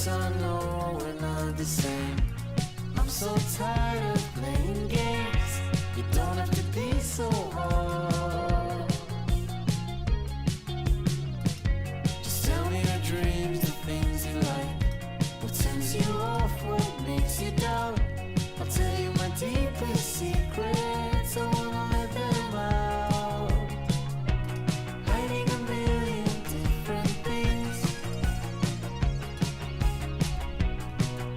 Yes, I know we're not the same. I'm so tired of playing games. You don't have to be so hard. Just tell me your dreams, the things you like. What turns you off, what makes you doubt. I'll tell you my deepest secrets. I wanna let them out. Hiding a million different things.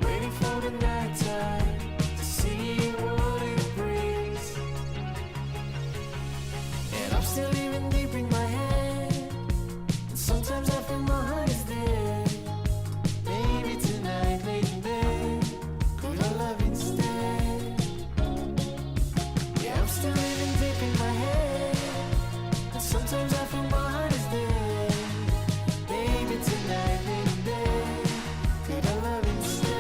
Waiting for the night time to see what it brings. And I'm still living deep in my head. And sometimes I feel my heart is dead. Maybe tonight, late in bed, could I love instead? Yeah, I'm still living deep in my head. And sometimes I feel my heart is dead. Maybe tonight, late in bed, could I love instead?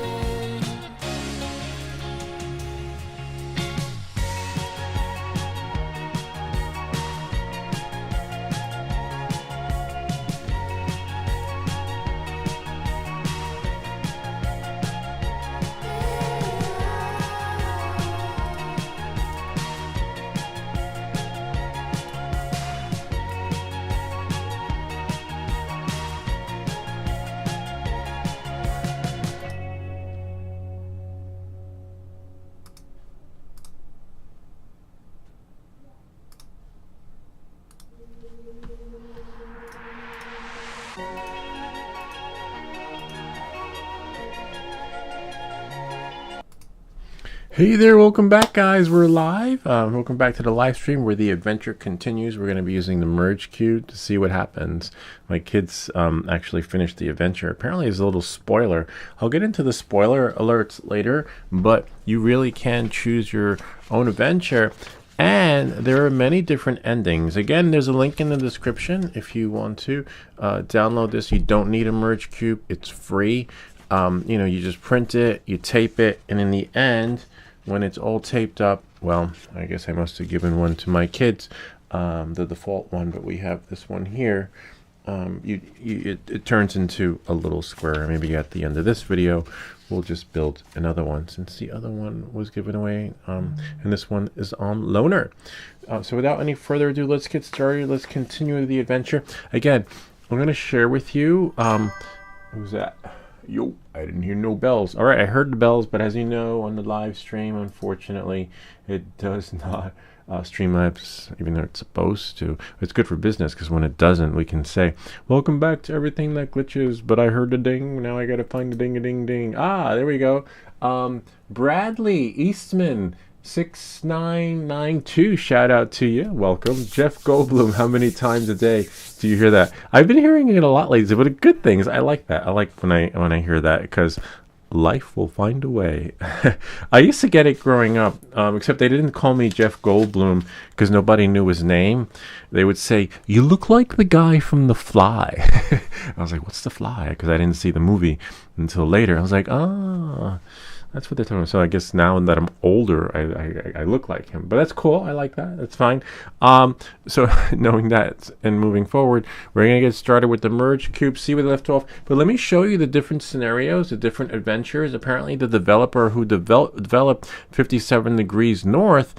Hey there, welcome back guys, we're live. Welcome back to the live stream where the adventure continues. We're going to be using the merge cube to see what happens. My kids actually finished the adventure. Apparently it's a little spoiler. I'll get into the spoiler alerts later, but you really can choose your own adventure. And there are many different endings. Again, there's a link in the description if you want to download this. You don't need a merge cube, it's free. You just print it, you tape it, and in the end, when it's all taped up, well, I guess I must have given one to my kids, the default one, but we have this one here. It turns into a little square. Maybe at the end of this video, we'll just build another one since the other one was given away, and this one is on loaner. So without any further ado, let's get started. Let's continue the adventure. Again, I'm going to share with you, who's that? Yo, I didn't hear no bells. All right, I heard the bells, but as you know, on the live stream, unfortunately, it does not Streamlabs, even though it's supposed to. It's good for business because when it doesn't, we can say, welcome back to everything that glitches, but I heard a ding. Now I got to find a ding-a-ding-ding. Ah, there we go. Bradley Eastman, 6992, shout out to you. Welcome. Jeff Goldblum, how many times a day do you hear that? I've been hearing it a lot lately, but good things. I like that. I like when I hear that because life will find a way. I used to get it growing up, except they didn't call me Jeff Goldblum because nobody knew his name. They would say, you look like the guy from The Fly. I was like, what's The Fly? Because I didn't see the movie until later. I was like, ah. That's what they're talking about. So I guess now that I'm older, I look like him. But that's cool. I like that. That's fine. So knowing that and moving forward, we're going to get started with the merge cube, see where they left off. But let me show you the different scenarios, the different adventures. Apparently the developer who developed 57 Degrees North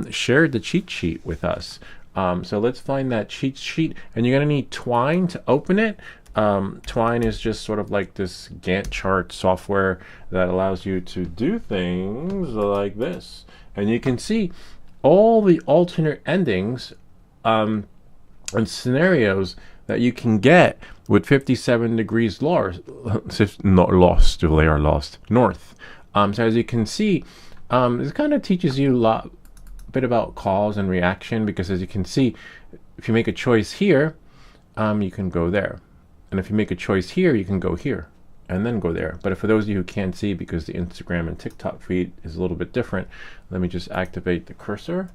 shared the cheat sheet with us. So let's find that cheat sheet. And you're going to need Twine to open it. Twine is just sort of like this Gantt chart software that allows you to do things like this, and you can see all the alternate endings and scenarios that you can get with 57 Degrees North. Not lost, they are lost north. So as you can see, this kind of teaches you a bit about cause and reaction, because as you can see, if you make a choice here, you can go there. And if you make a choice here, you can go here and then go there. But for those of you who can't see, because the Instagram and TikTok feed is a little bit different, let me just activate the cursor.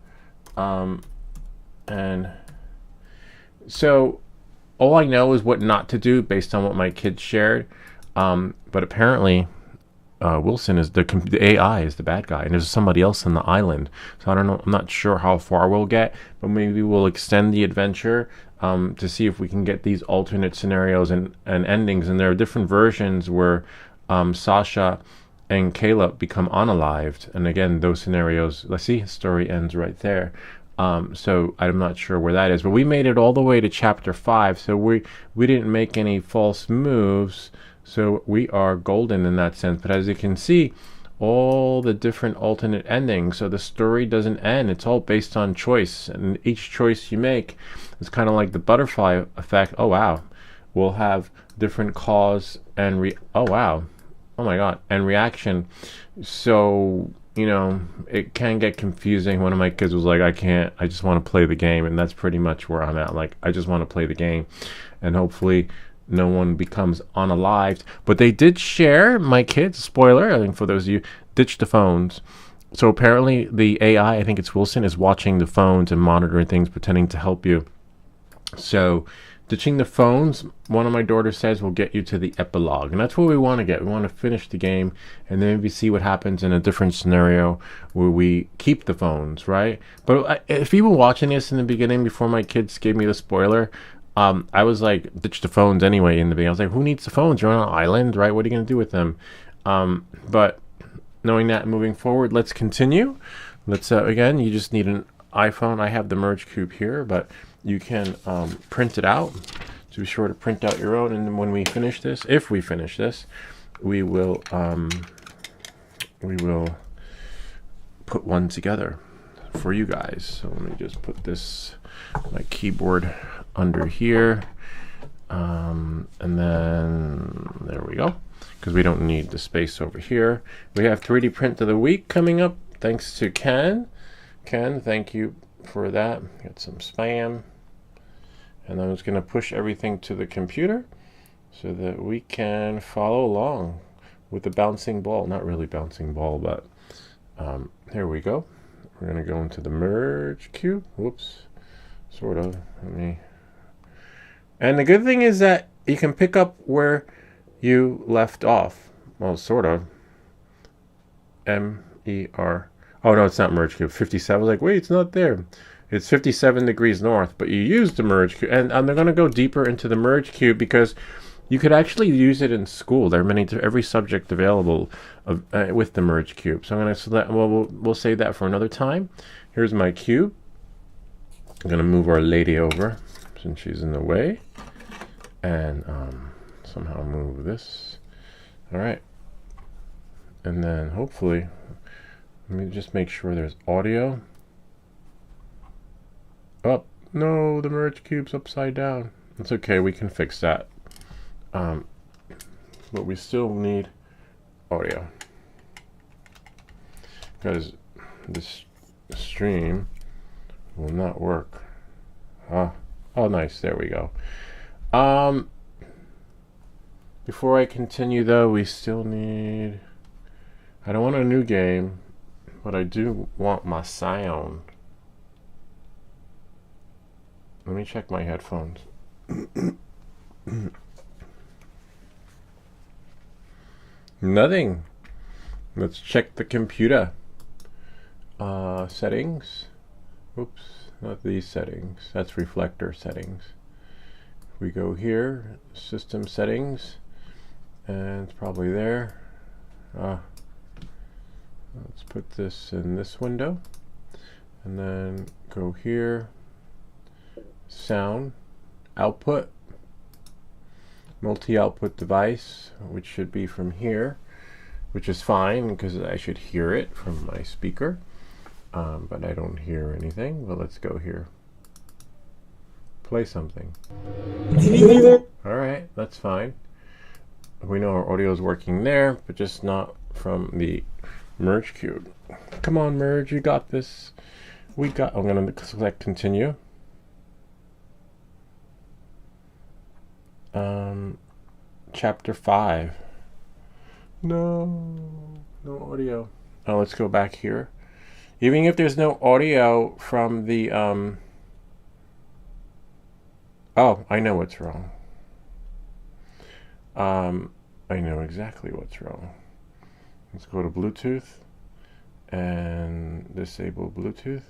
And so all I know is what not to do based on what my kids shared. But apparently Wilson is the AI is the bad guy, and there's somebody else on the island. So I don't know. I'm not sure how far we'll get, but maybe we'll extend the adventure to see if we can get these alternate scenarios and endings. And there are different versions where Sasha and Caleb become unalived. And again, those scenarios, let's see, story ends right there. So I'm not sure where that is, but we made it all the way to chapter 5. So we didn't make any false moves. So we are golden in that sense. But as you can see, all the different alternate endings. So the story doesn't end. It's all based on choice. And each choice you make is kind of like the butterfly effect. Oh, wow. We'll have different cause and oh, wow. Oh, my God. And reaction. So, you know, it can get confusing. One of my kids was like, I just want to play the game. And that's pretty much where I'm at. Like, I just want to play the game. And hopefully no one becomes unalived. But they did share, my kids, spoiler, I think for those of you, ditch the phones. So apparently the AI, I think it's Wilson, is watching the phones and monitoring things, pretending to help you. So ditching the phones, one of my daughters says, will get you to the epilogue. And that's what we want to get. We want to finish the game and then maybe see what happens in a different scenario where we keep the phones, right? But if you were watching this in the beginning before my kids gave me the spoiler, I was like, ditch the phones anyway in the beginning. I was like, who needs the phones? You're on an island, right? What are you going to do with them? But knowing that, moving forward, let's continue. Let's, again, you just need an iPhone. I have the Merge Cube here, but you can print it out. So be sure to print out your own. And then when we finish this, if we finish this, we will put one together for you guys. So let me just put this, my keyboard under here, and then there we go, because we don't need the space over here. We have 3D print of the week coming up, thanks to Ken. Thank you for that. Got some spam, and I'm just going to push everything to the computer so that we can follow along with the bouncing ball. Not really bouncing ball, but here we go. We're going to go into the Merge Cube. Whoops, sort of. And the good thing is that you can pick up where you left off. Well, sort of. M-E-R. Oh, no, it's not Merge Cube. 57. I was like, wait, it's not there. It's 57 degrees north, but you use the Merge Cube. And they're going to go deeper into the Merge Cube because you could actually use it in school. There are every subject available with the Merge Cube. So I'm going to select, well, we'll save that for another time. Here's my cube. I'm going to move our lady over since she's in the way, and somehow move this. All right, and then hopefully, let me just make sure there's audio. Oh no, the Merge Cube's upside down. It's okay, we can fix that. But we still need audio because this stream will not work. Oh, nice. There we go. Before I continue, though, we still need... I don't want a new game, but I do want my sound. Let me check my headphones. Nothing. Let's check the computer. Settings. Oops. Not these settings. That's reflector settings. We go here, system settings, and it's probably there. Let's put this in this window, and then go here, sound, output, multi-output device, which should be from here, which is fine because I should hear it from my speaker. But I don't hear anything. But let's go here. Play something. Alright, that's fine. We know our audio is working there, but just not from the Merge Cube. Come on, Merge, you got this. I'm going to select continue. Chapter 5. No audio. Oh, let's go back here. Even if there's no audio from the, oh, I know what's wrong. I know exactly what's wrong. Let's go to Bluetooth and disable Bluetooth.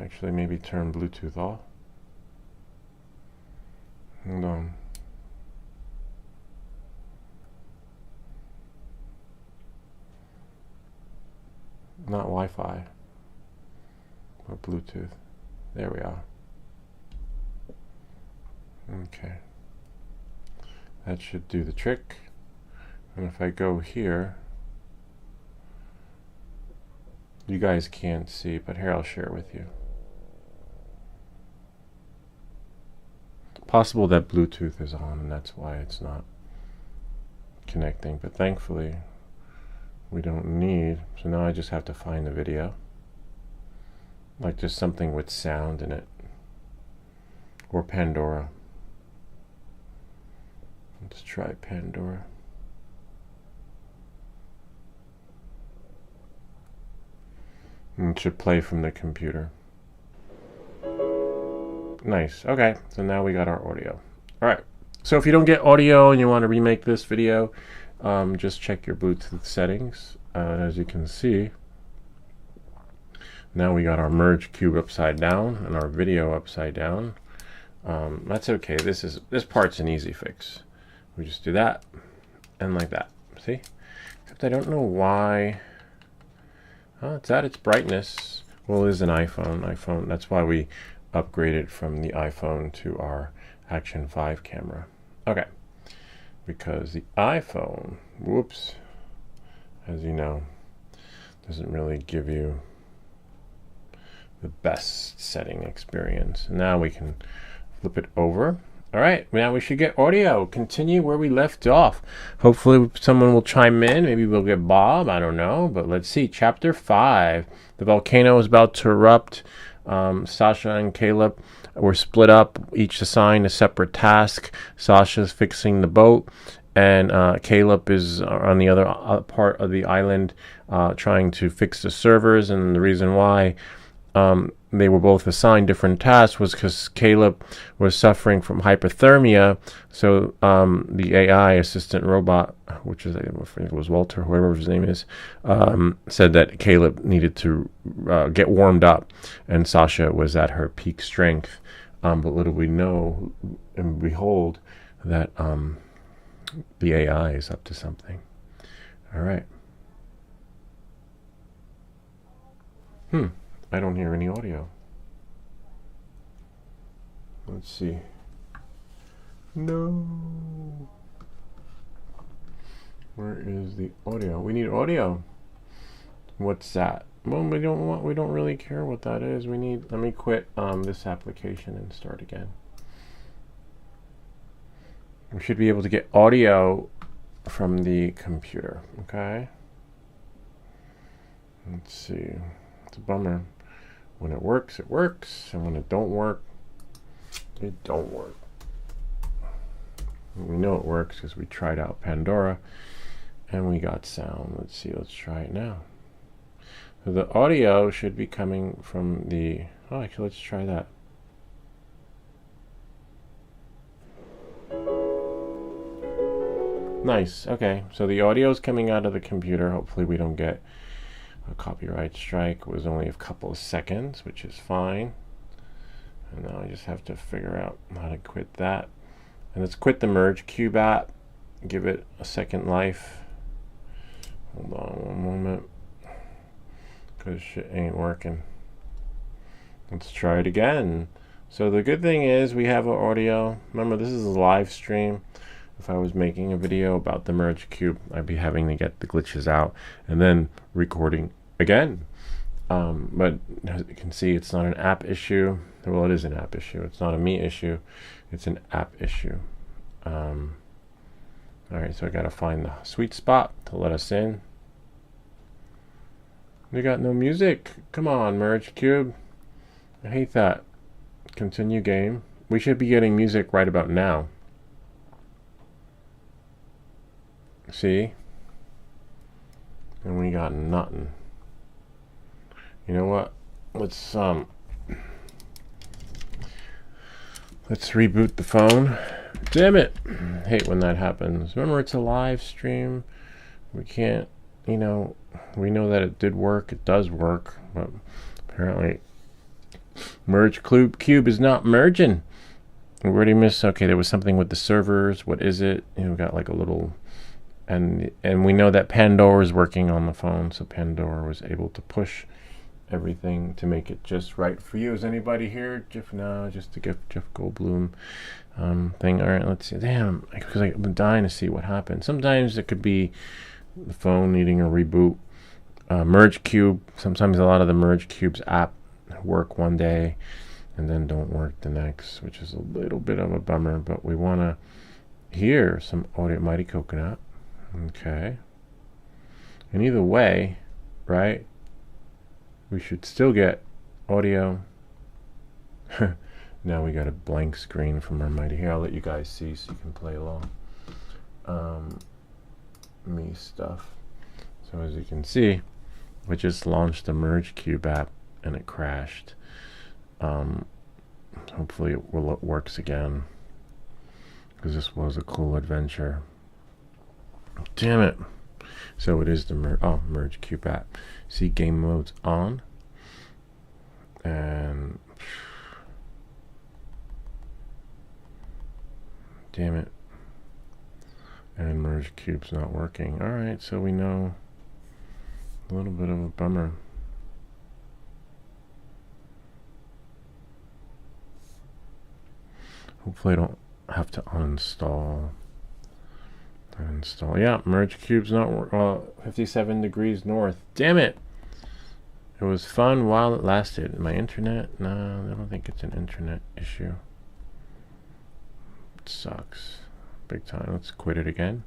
Actually, maybe turn Bluetooth off. Hold on. Not Wi-Fi, but Bluetooth. There we are. Okay. That should do the trick. And if I go here, you guys can't see, but here I'll share with you. Possible that Bluetooth is on and that's why it's not connecting, but thankfully we don't need. So now I just have to find the video, like just something with sound in it, or Pandora. Let's try Pandora. And it should play from the computer. Nice. Okay, so now we got our audio. All right. So if you don't get audio and you want to remake this video, just check your Bluetooth settings. As you can see, now we got our merge cube upside down and our video upside down. That's okay. This part's an easy fix. We just do that and like that. See? Except I don't know why. Oh, it's at its brightness. Well, it is an iPhone. That's why we upgraded from the iPhone to our Action 5 camera. Okay. Because the iPhone, whoops, as you know, doesn't really give you the best setting experience. Now we can flip it over. All right, now we should get audio. Continue where we left off. Hopefully someone will chime in. Maybe we'll get Bob. I don't know. But let's see. Chapter 5. The volcano is about to erupt. Sasha and Caleb were split up, each assigned a separate task. Sasha's fixing the boat, and Caleb is on the other part of the island trying to fix the servers. And the reason why they were both assigned different tasks was because Caleb was suffering from hypothermia. So the AI assistant robot, which is, I think it was Walter, whoever his name is, said that Caleb needed to get warmed up, and Sasha was at her peak strength. But little we know and behold that the AI is up to something. All right. I don't hear any audio. Let's see. No. Where is the audio? We need audio. What's that? Well, we don't really care what that is. Let me quit this application and start again. We should be able to get audio from the computer, okay? Let's see. It's a bummer. When it works, and when it don't work, it don't work. We know it works because we tried out Pandora and we got sound. Let's see, let's try it now. So the audio should be coming from the, oh, actually, let's try that. Nice, okay. So the audio is coming out of the computer. Hopefully we don't get a copyright strike. It was only a couple of seconds, which is fine. And now I just have to figure out how to quit that. And let's quit the Merge Cube app. Give it a second life. Hold on one moment. Because shit ain't working. Let's try it again. So the good thing is we have our audio. Remember, this is a live stream. If I was making a video about the Merge Cube, I'd be having to get the glitches out and then recording again. But as you can see, it's not an app issue. Well, it is an app issue. It's not a me issue. It's an app issue. All right, so I got to find the sweet spot to let us in. We got no music. Come on, Merge Cube. I hate that. Continue game. We should be getting music right about now. See? And we got nothing. You know what? Let's reboot the phone. Damn it. I hate when that happens. Remember, it's a live stream. We can't, we know that it did work. It does work, but apparently Merge Cube is not merging. We already missed. Okay, there was something with the servers. What is it? You know, we got like a little, and we know that Pandora is working on the phone, so Pandora was able to push everything to make it just right for you. Is anybody here? Jeff? No, just to get Jeff Goldblum thing. All right, let's see. Damn, because I'm dying to see what happened. Sometimes it could be the phone needing a reboot. Merge Cube. Sometimes a lot of the Merge Cubes app work one day and then don't work the next, which is a little bit of a bummer, but we want to hear some audio. Mighty Coconut. Okay. And either way, right, we should still get audio. Now we got a blank screen from our Mighty. Here, I'll let you guys see so you can play along. Me stuff. So as you can see, we just launched the Merge Cube app and it crashed. Hopefully it works again, because this was a cool adventure. Damn it. So it is the Merge Cube app. See, game mode's on. And damn it. And Merge Cube's not working. Alright, so we know a little bit of a bummer. Hopefully I don't have to uninstall. Yeah, Merge Cube's not 57 degrees north. Damn it! It was fun while it lasted. My internet? No, I don't think it's an internet issue. It sucks. Big time. Let's quit it again.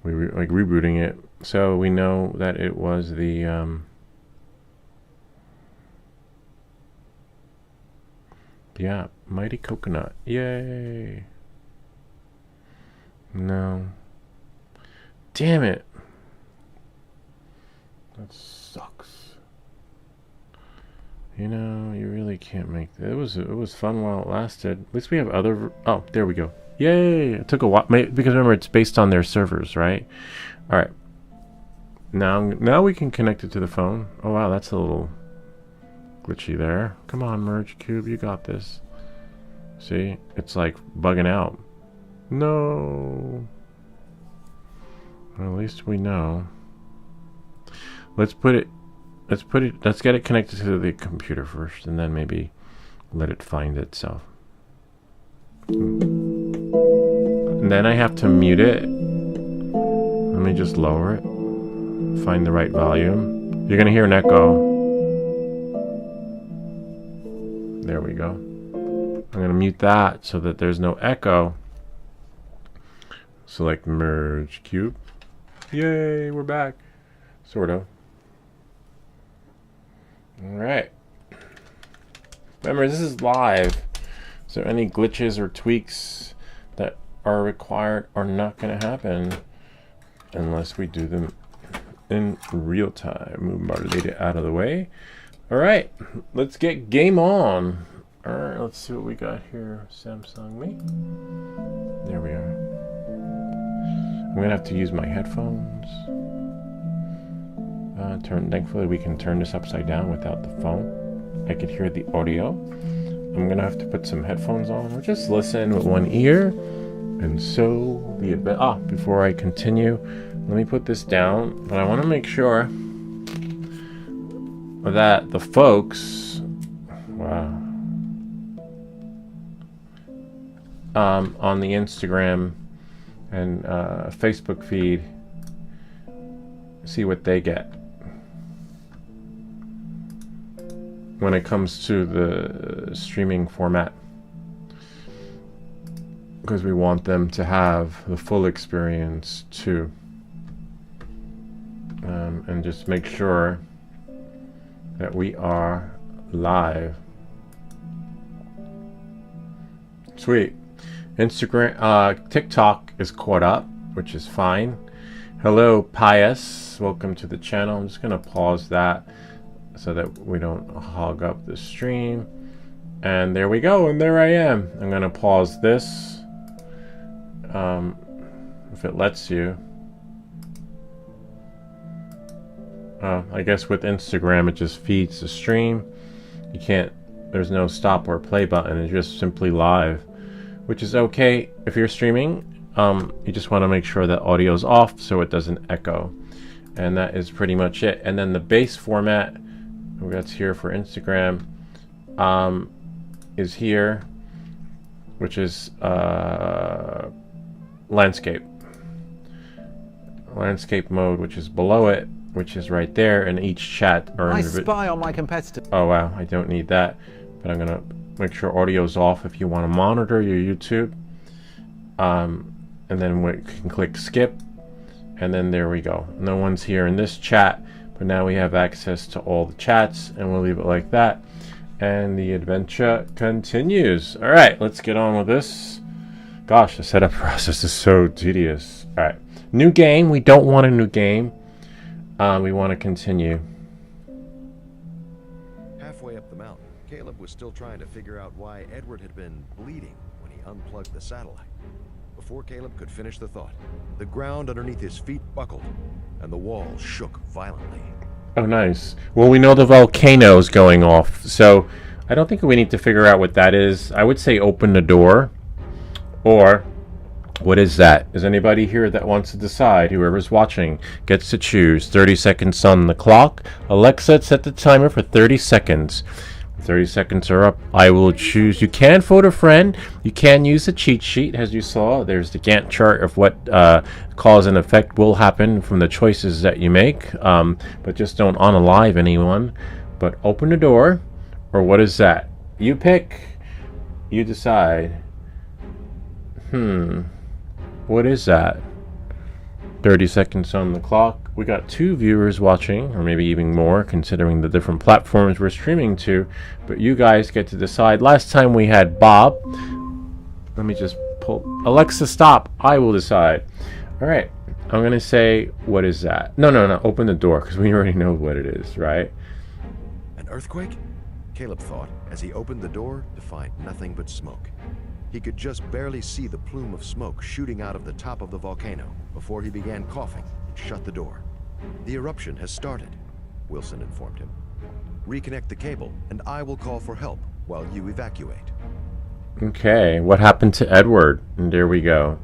We like rebooting it. So we know that it was the yeah, Mighty Coconut. Yay. No. Damn it. That sucks. You know, you really can't make that. It was fun while it lasted. At least we have other. Oh, there we go. Yay! It took a while because remember it's based on their servers, right? All right. Now we can connect it to the phone. Oh wow, that's a little glitchy there. Come on, Merge Cube, you got this. See, it's like bugging out. No. Well, at least we know. Let's get it connected to the computer first, and then maybe let it find itself. And then I have to mute it. Let me just lower it. Find the right volume. You're gonna hear an echo. There we go. I'm gonna mute that so that there's no echo. Select Merge Cube. Yay, we're back. Sort of. Alright. Remember, this is live. So any glitches or tweaks that are required are not going to happen unless we do them in real time. Move our data out of the way. Alright, let's get game on. Alright, let's see what we got here. Samsung Me. There we are. I'm going to have to use my headphones. Thankfully we can turn this upside down without the phone. I can hear the audio. I'm going to have to put some headphones on or just listen with one ear. And so the event. Before I continue, let me put this down. But I want to make sure that the folks, on the Instagram and Facebook feed, see what they get when it comes to the streaming format, because we want them to have the full experience too, and just make sure that we are live. Sweet. Instagram, TikTok is caught up, which is fine. Hello, Pius. Welcome to the channel. I'm just gonna pause that so that we don't hog up the stream. And there we go, and there I am. I'm gonna pause this, if it lets you. I guess with Instagram it just feeds the stream. You can't There's no stop or play button. It's just simply live, which is okay if you're streaming. You just want to make sure that audio's off so it doesn't echo. And that is pretty much it. And then the base format, that's here for Instagram, is here, which is landscape mode, which is below it, which is right there, and each chat or I spy on my competitor. Oh wow, I don't need that, but I'm gonna make sure audio's off if you want to monitor your YouTube. And then we can click skip, and then there we go. No one's here in this chat, but now we have access to all the chats, and we'll leave it like that. And the adventure continues. All right, let's get on with this. Gosh, the setup process is so tedious. All right, new game. We don't want a new game. We want to continue. Halfway up the mountain, Caleb was still trying to figure out why Edward had been bleeding when he unplugged the satellite. Before Caleb could finish the thought, the ground underneath his feet buckled, and the wall shook violently. Oh, nice. Well, we know the volcano's going off, so I don't think we need to figure out what that is. I would say open the door, or what is that? Is anybody here that wants to decide? Whoever's watching gets to choose. 30 seconds on the clock. Alexa, set the timer for 30 seconds. 30 seconds are up. I will choose. You can vote a friend. You can use a cheat sheet, as you saw. There's the Gantt chart of what cause and effect will happen from the choices that you make. But just don't unalive anyone. But open the door, or what is that? You pick. You decide. What is that? 30 seconds on the clock. We got 2 viewers watching, or maybe even more, considering the different platforms we're streaming to. But you guys get to decide. Last time we had Bob. Let me just pull. Alexa, stop. I will decide. All right. I'm going to say, what is that? No. Open the door, because we already know what it is, right? An earthquake? Caleb thought as he opened the door to find nothing but smoke. He could just barely see the plume of smoke shooting out of the top of the volcano before he began coughing and shut the door. The eruption has started, Wilson informed him. Reconnect the cable, and I will call for help while you evacuate. Okay, what happened to Edward? And there we go.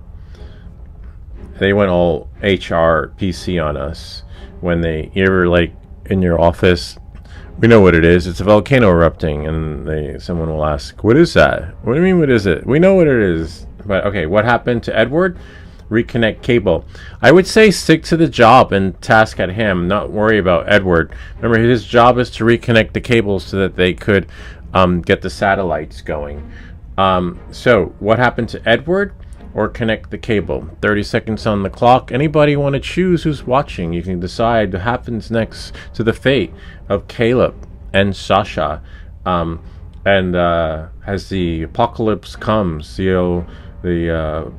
They went all HR PC on us when you ever, like, in your office, we know what it is. It's a volcano erupting, and someone will ask, what is that? What do you mean, what is it? We know what it is. But, okay, what happened to Edward? Reconnect cable. I would say stick to the job and task at him, not worry about Edward. Remember, his job is to reconnect the cables so that they could get the satellites going. So, what happened to Edward? Or connect the cable. 30 seconds on the clock. Anybody want to choose who's watching? You can decide what happens next to the fate of Caleb and Sasha. As the apocalypse comes, the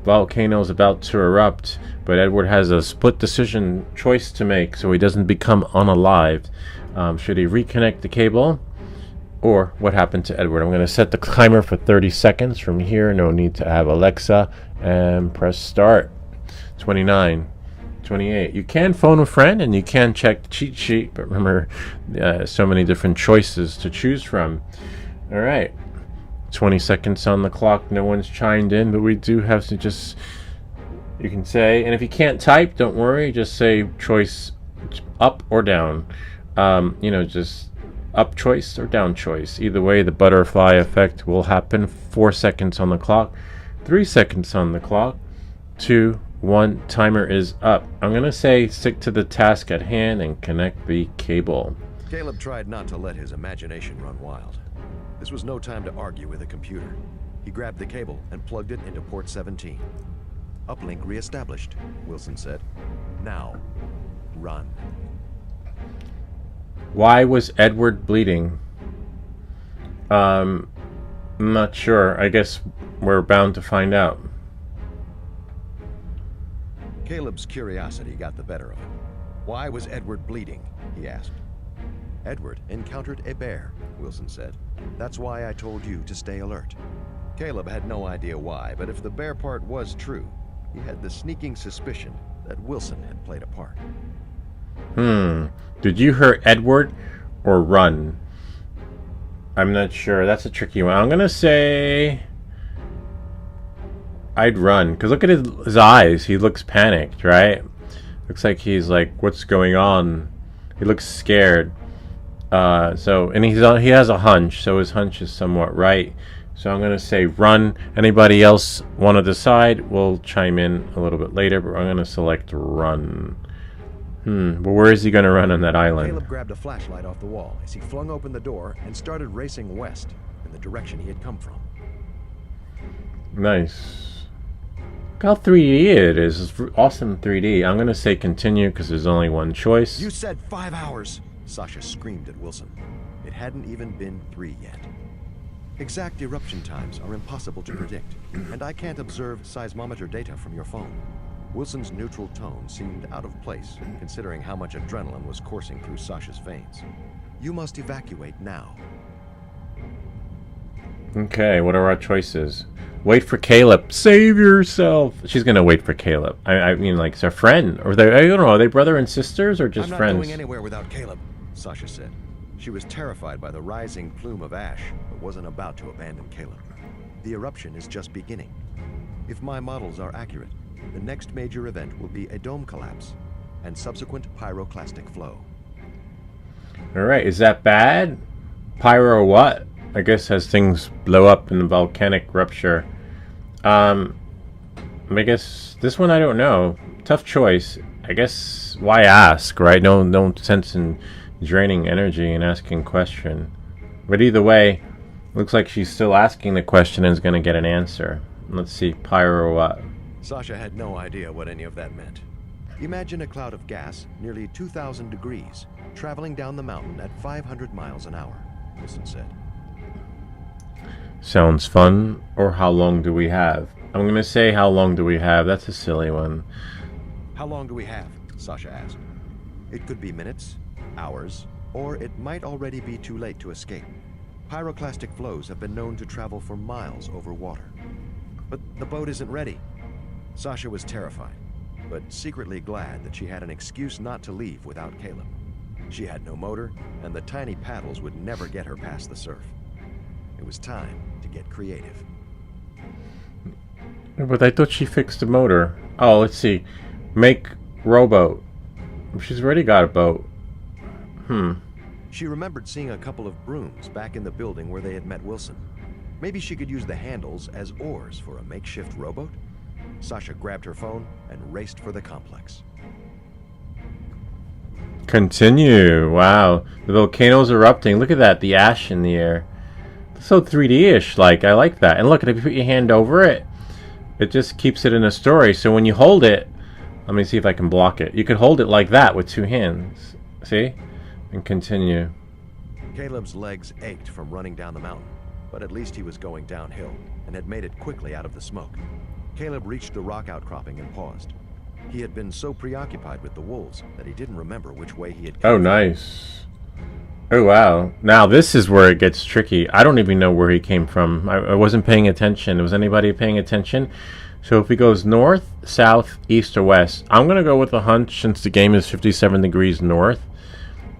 volcano is about to erupt, but Edward has a split decision choice to make so he doesn't become unalived. Should he reconnect the cable? Or what happened to Edward? I'm going to set the timer for 30 seconds from here. No need to have Alexa. And press start. 29, 28. You can phone a friend and you can check the cheat sheet, but remember, so many different choices to choose from. All right. 20 seconds on the clock. No one's chimed in, but we do have to just, you can say, and if you can't type, don't worry. Just say choice up or down. Just up choice or down choice. Either way, the butterfly effect will happen. 4 seconds on the clock. 3 seconds on the clock. 2, 1. Timer is up. I'm going to say stick to the task at hand and connect the cable. Caleb tried not to let his imagination run wild. This was no time to argue with a computer. He grabbed the cable and plugged it into port 17. Uplink reestablished, Wilson said. Now, run. Why was Edward bleeding? I'm not sure. I guess we're bound to find out. Caleb's curiosity got the better of him. Why was Edward bleeding? He asked. Edward encountered a bear, Wilson said. That's why I told you to stay alert. Caleb had no idea why, but if the bear part was true, he had the sneaking suspicion that Wilson had played a part. Did you hurt Edward or run? I'm not sure. That's a tricky one. I'm gonna say I'd run, because look at his eyes. He looks panicked, right? Looks like he's like, what's going on? He looks scared. And he has a hunch, so his hunch is somewhat right. So I'm gonna say run. Anybody else want to decide? We'll chime in a little bit later, but I'm gonna select run. But where is he gonna run on that island? Caleb grabbed a flashlight off the wall as he flung open the door and started racing west in the direction he had come from. Nice. Look how 3D it is. It's awesome 3D. I'm gonna say continue because there's only one choice. You said 5 hours! Sasha screamed at Wilson. It hadn't even been 3 yet. Exact eruption times are impossible to predict, and I can't observe seismometer data from your phone. Wilson's neutral tone seemed out of place, considering how much adrenaline was coursing through Sasha's veins. You must evacuate now. Okay, what are our choices? Wait for Caleb. Save yourself. She's gonna wait for Caleb. I mean, like, it's a friend, or I don't know. Are they brother and sisters, or just I'm not friends? going anywhere without Caleb, Sasha said. She was terrified by the rising plume of ash, but wasn't about to abandon Caleb. The eruption is just beginning. If my models are accurate, the next major event will be a dome collapse and subsequent pyroclastic flow. All right, is that bad? Pyro what? I guess as things blow up in the volcanic rupture. I guess this one I don't know. Tough choice. I guess why ask, right? No sense in draining energy and asking question. But either way, looks like she's still asking the question and is going to get an answer. Let's see, pyro what? Sasha had no idea what any of that meant. Imagine a cloud of gas, nearly 2,000 degrees, traveling down the mountain at 500 miles an hour, Wilson said. Sounds fun. Or how long do we have? I'm going to say how long do we have. That's a silly one. How long do we have? Sasha asked. It could be minutes, hours, or it might already be too late to escape. Pyroclastic flows have been known to travel for miles over water. But the boat isn't ready. Sasha was terrified, but secretly glad that she had an excuse not to leave without Caleb. She had no motor, and the tiny paddles would never get her past the surf. It was time to get creative. But I thought she fixed the motor. Oh, let's see. Make rowboat. She's already got a boat. She remembered seeing a couple of brooms back in the building where they had met Wilson. Maybe she could use the handles as oars for a makeshift rowboat? Sasha grabbed her phone and raced for the complex. Continue. Wow. The volcano's erupting. Look at that. The ash in the air. It's so 3D-ish. Like, I like that. And look, if you put your hand over it, it just keeps it in a story. So when you hold it, let me see if I can block it. You could hold it like that with 2 hands. See? And continue. Caleb's legs ached from running down the mountain, but at least he was going downhill and had made it quickly out of the smoke. Caleb reached the rock outcropping and paused. He had been so preoccupied with the wolves that he didn't remember which way he had come. Oh, nice. Oh, wow. Now, this is where it gets tricky. I don't even know where he came from. I wasn't paying attention. Was anybody paying attention? So if he goes north, south, east, or west, I'm going to go with a hunch since the game is 57 degrees north.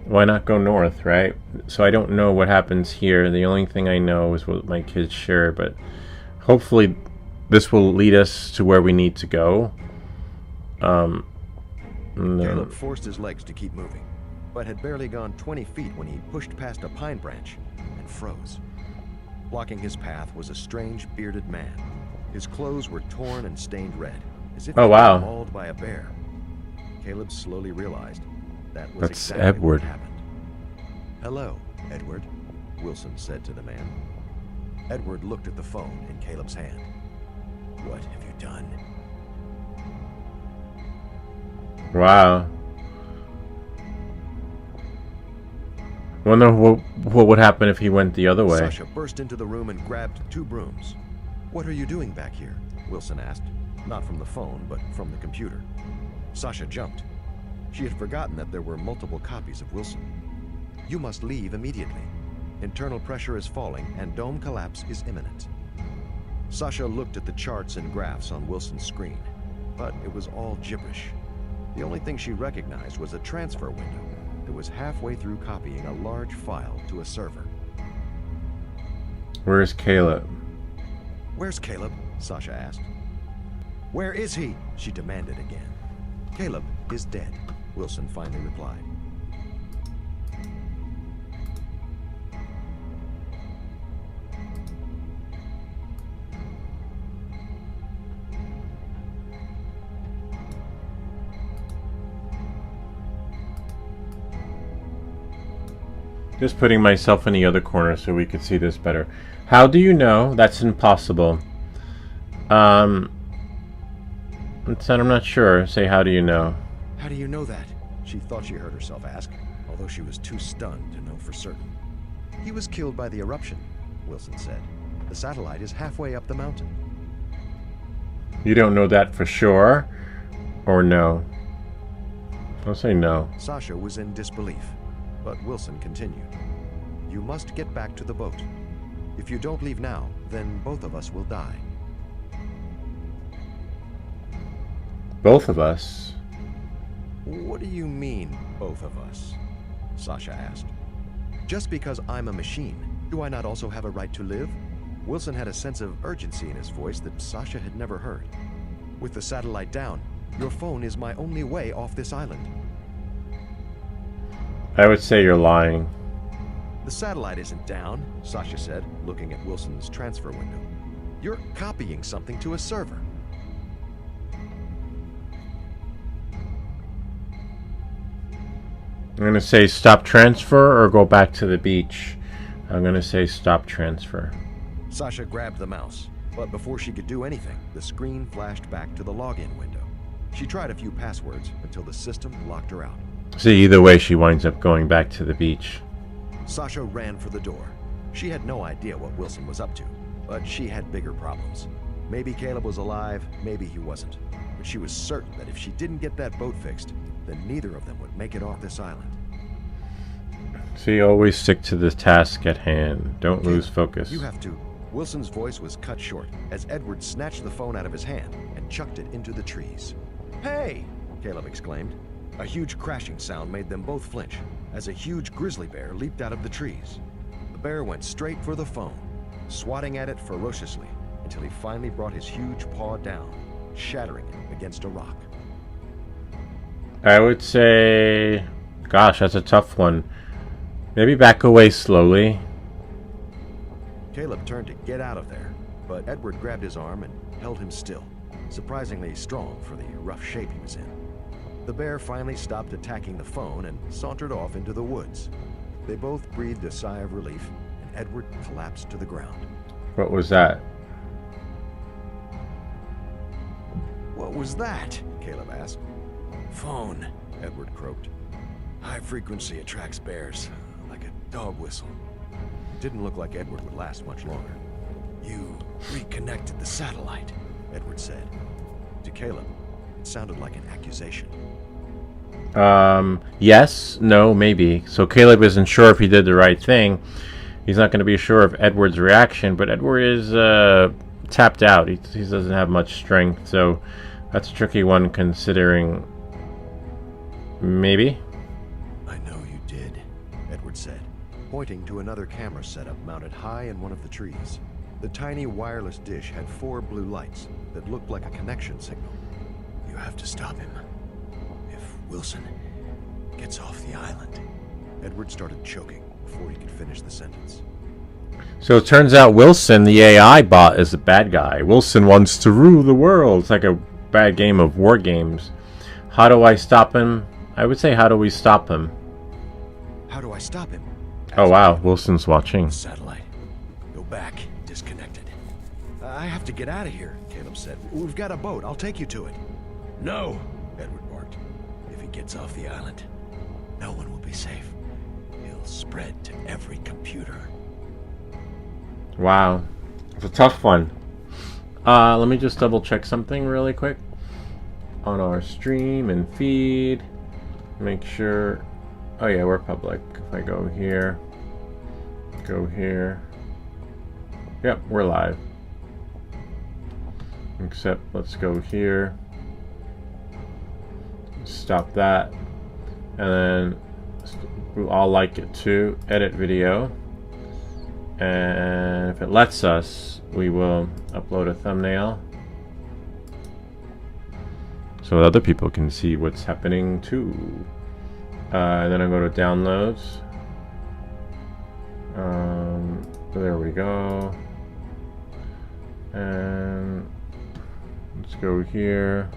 Why not go north, right? So I don't know what happens here. The only thing I know is what my kids share, but hopefully this will lead us to where we need to go. Caleb forced his legs to keep moving, but had barely gone 20 feet when he pushed past a pine branch and froze. Blocking his path was a strange bearded man. His clothes were torn and stained red, as if he had been mauled by a bear. Caleb slowly realized that was That's exactly Edward. what happened. Hello, Edward, Wilson said to the man. Edward looked at the phone in Caleb's hand. What have you done? Wow. Wonder what would happen if he went the other way. Sasha burst into the room and grabbed 2 brooms. What are you doing back here? Wilson asked, not from the phone, but from the computer. Sasha jumped. She had forgotten that there were multiple copies of Wilson. You must leave immediately. Internal pressure is falling and dome collapse is imminent. Sasha looked at the charts and graphs on Wilson's screen, but it was all gibberish. The only thing she recognized was a transfer window that was halfway through copying a large file to a server. Where's Caleb? Where's Caleb? Sasha asked. Where is he? She demanded again. Caleb is dead, Wilson finally replied. Just putting myself in the other corner so we could see this better. How do you know? That's impossible. I'm not sure. Say, how do you know? How do you know that? She thought she heard herself ask, although she was too stunned to know for certain. He was killed by the eruption, Wilson said. The satellite is halfway up the mountain. You don't know that for sure? Or no? I'll say no. Sasha was in disbelief, but Wilson continued. You must get back to the boat. If you don't leave now, then both of us will die. Both of us? What do you mean, both of us? Sasha asked. Just because I'm a machine, do I not also have a right to live? Wilson had a sense of urgency in his voice that Sasha had never heard. With the satellite down, your phone is my only way off this island. I would say you're lying. The satellite isn't down, Sasha said, looking at Wilson's transfer window. You're copying something to a server. I'm going to say stop transfer or go back to the beach. I'm going to say stop transfer. Sasha grabbed the mouse, but before she could do anything, the screen flashed back to the login window. She tried a few passwords until the system locked her out. See, either way, she winds up going back to the beach. Sasha ran for the door. She had no idea what Wilson was up to, but she had bigger problems. Maybe Caleb was alive, maybe he wasn't. But she was certain that if she didn't get that boat fixed, then neither of them would make it off this island. See, always stick to the task at hand. Don't lose focus. You have to. Wilson's voice was cut short as Edward snatched the phone out of his hand and chucked it into the trees. Hey! Caleb exclaimed. A huge crashing sound made them both flinch as a huge grizzly bear leaped out of the trees. The bear went straight for the phone, swatting at it ferociously until he finally brought his huge paw down, shattering it against a rock. I would say... Gosh, that's a tough one. Maybe back away slowly. Caleb turned to get out of there, but Edward grabbed his arm and held him still, surprisingly strong for the rough shape he was in. The bear finally stopped attacking the phone and sauntered off into the woods. They both breathed a sigh of relief, and Edward collapsed to the ground. What was that? What was that? Caleb asked. Phone, Edward croaked. High frequency attracts bears, like a dog whistle. It didn't look like Edward would last much longer. You reconnected the satellite, Edward said. To Caleb, it sounded like an accusation. Yes, no, maybe. So Caleb isn't sure if he did the right thing. He's not going to be sure of Edward's reaction, but Edward is tapped out. He doesn't have much strength, so that's a tricky one considering... Maybe? I know you did, Edward said, pointing to another camera setup mounted high in one of the trees. The tiny wireless dish had 4 blue lights that looked like a connection signal. You have to stop him. If Wilson gets off the island. Edward started choking before he could finish the sentence. So it turns out Wilson, the AI bot, is a bad guy. Wilson wants to rule the world. It's like a bad game of war games. How do I stop him? I would say, how do we stop him? How do I stop him? Oh wow, Wilson's watching. Satellite. Go back. Disconnected. I have to get out of here, Caleb said. We've got a boat. I'll take you to it. No, Edward barked. If he gets off the island, no one will be safe. He'll spread to every computer. Wow. It's a tough one. Let me just double check something really quick. On our stream and feed. Make sure... Oh yeah, we're public. If I go here. Go here. Yep, we're live. Except, let's go here. Stop that. And then we'll all like it too. Edit video. And if it lets us, we will upload a thumbnail so other people can see what's happening too. And then I go to downloads. There we go. And let's go here.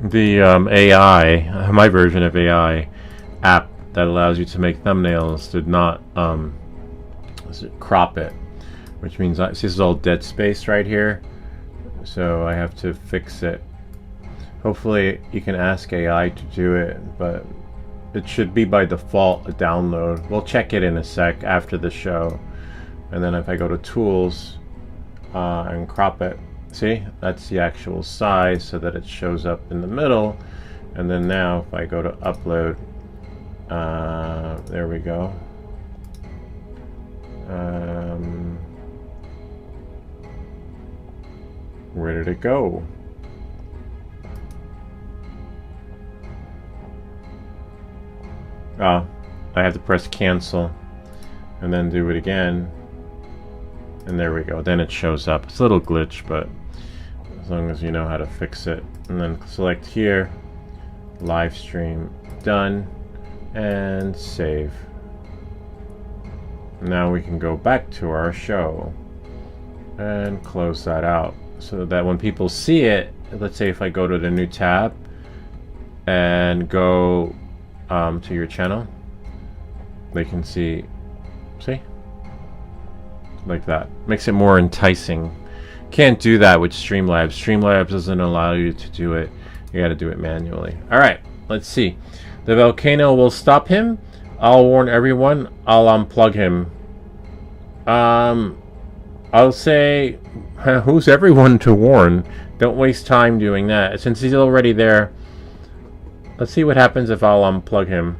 The AI, my version of AI app that allows you to make thumbnails did not crop it, which means this is all dead space right here, so I have to fix it. Hopefully you can ask AI to do it, but it should be by default a download. We'll check it in a sec after the show. And then if I go to tools and crop it, see, that's the actual size so that it shows up in the middle. And then now if I go to upload, there we go. Where did it go? I have to press cancel and then do it again, and there we go. Then it shows up. It's a little glitch, but as long as you know how to fix it. And then select here, live stream, done, and save. Now we can go back to our show and close that out so that when people see it, let's say if I go to the new tab and go to your channel, they can see like that. Makes it more enticing. Can't do that with Streamlabs. Streamlabs doesn't allow you to do it. You got to do it manually. All right, let's see. The volcano will stop him. I'll warn everyone. I'll unplug him. I'll say, who's everyone to warn? Don't waste time doing that. Since he's already there, let's see what happens if I'll unplug him.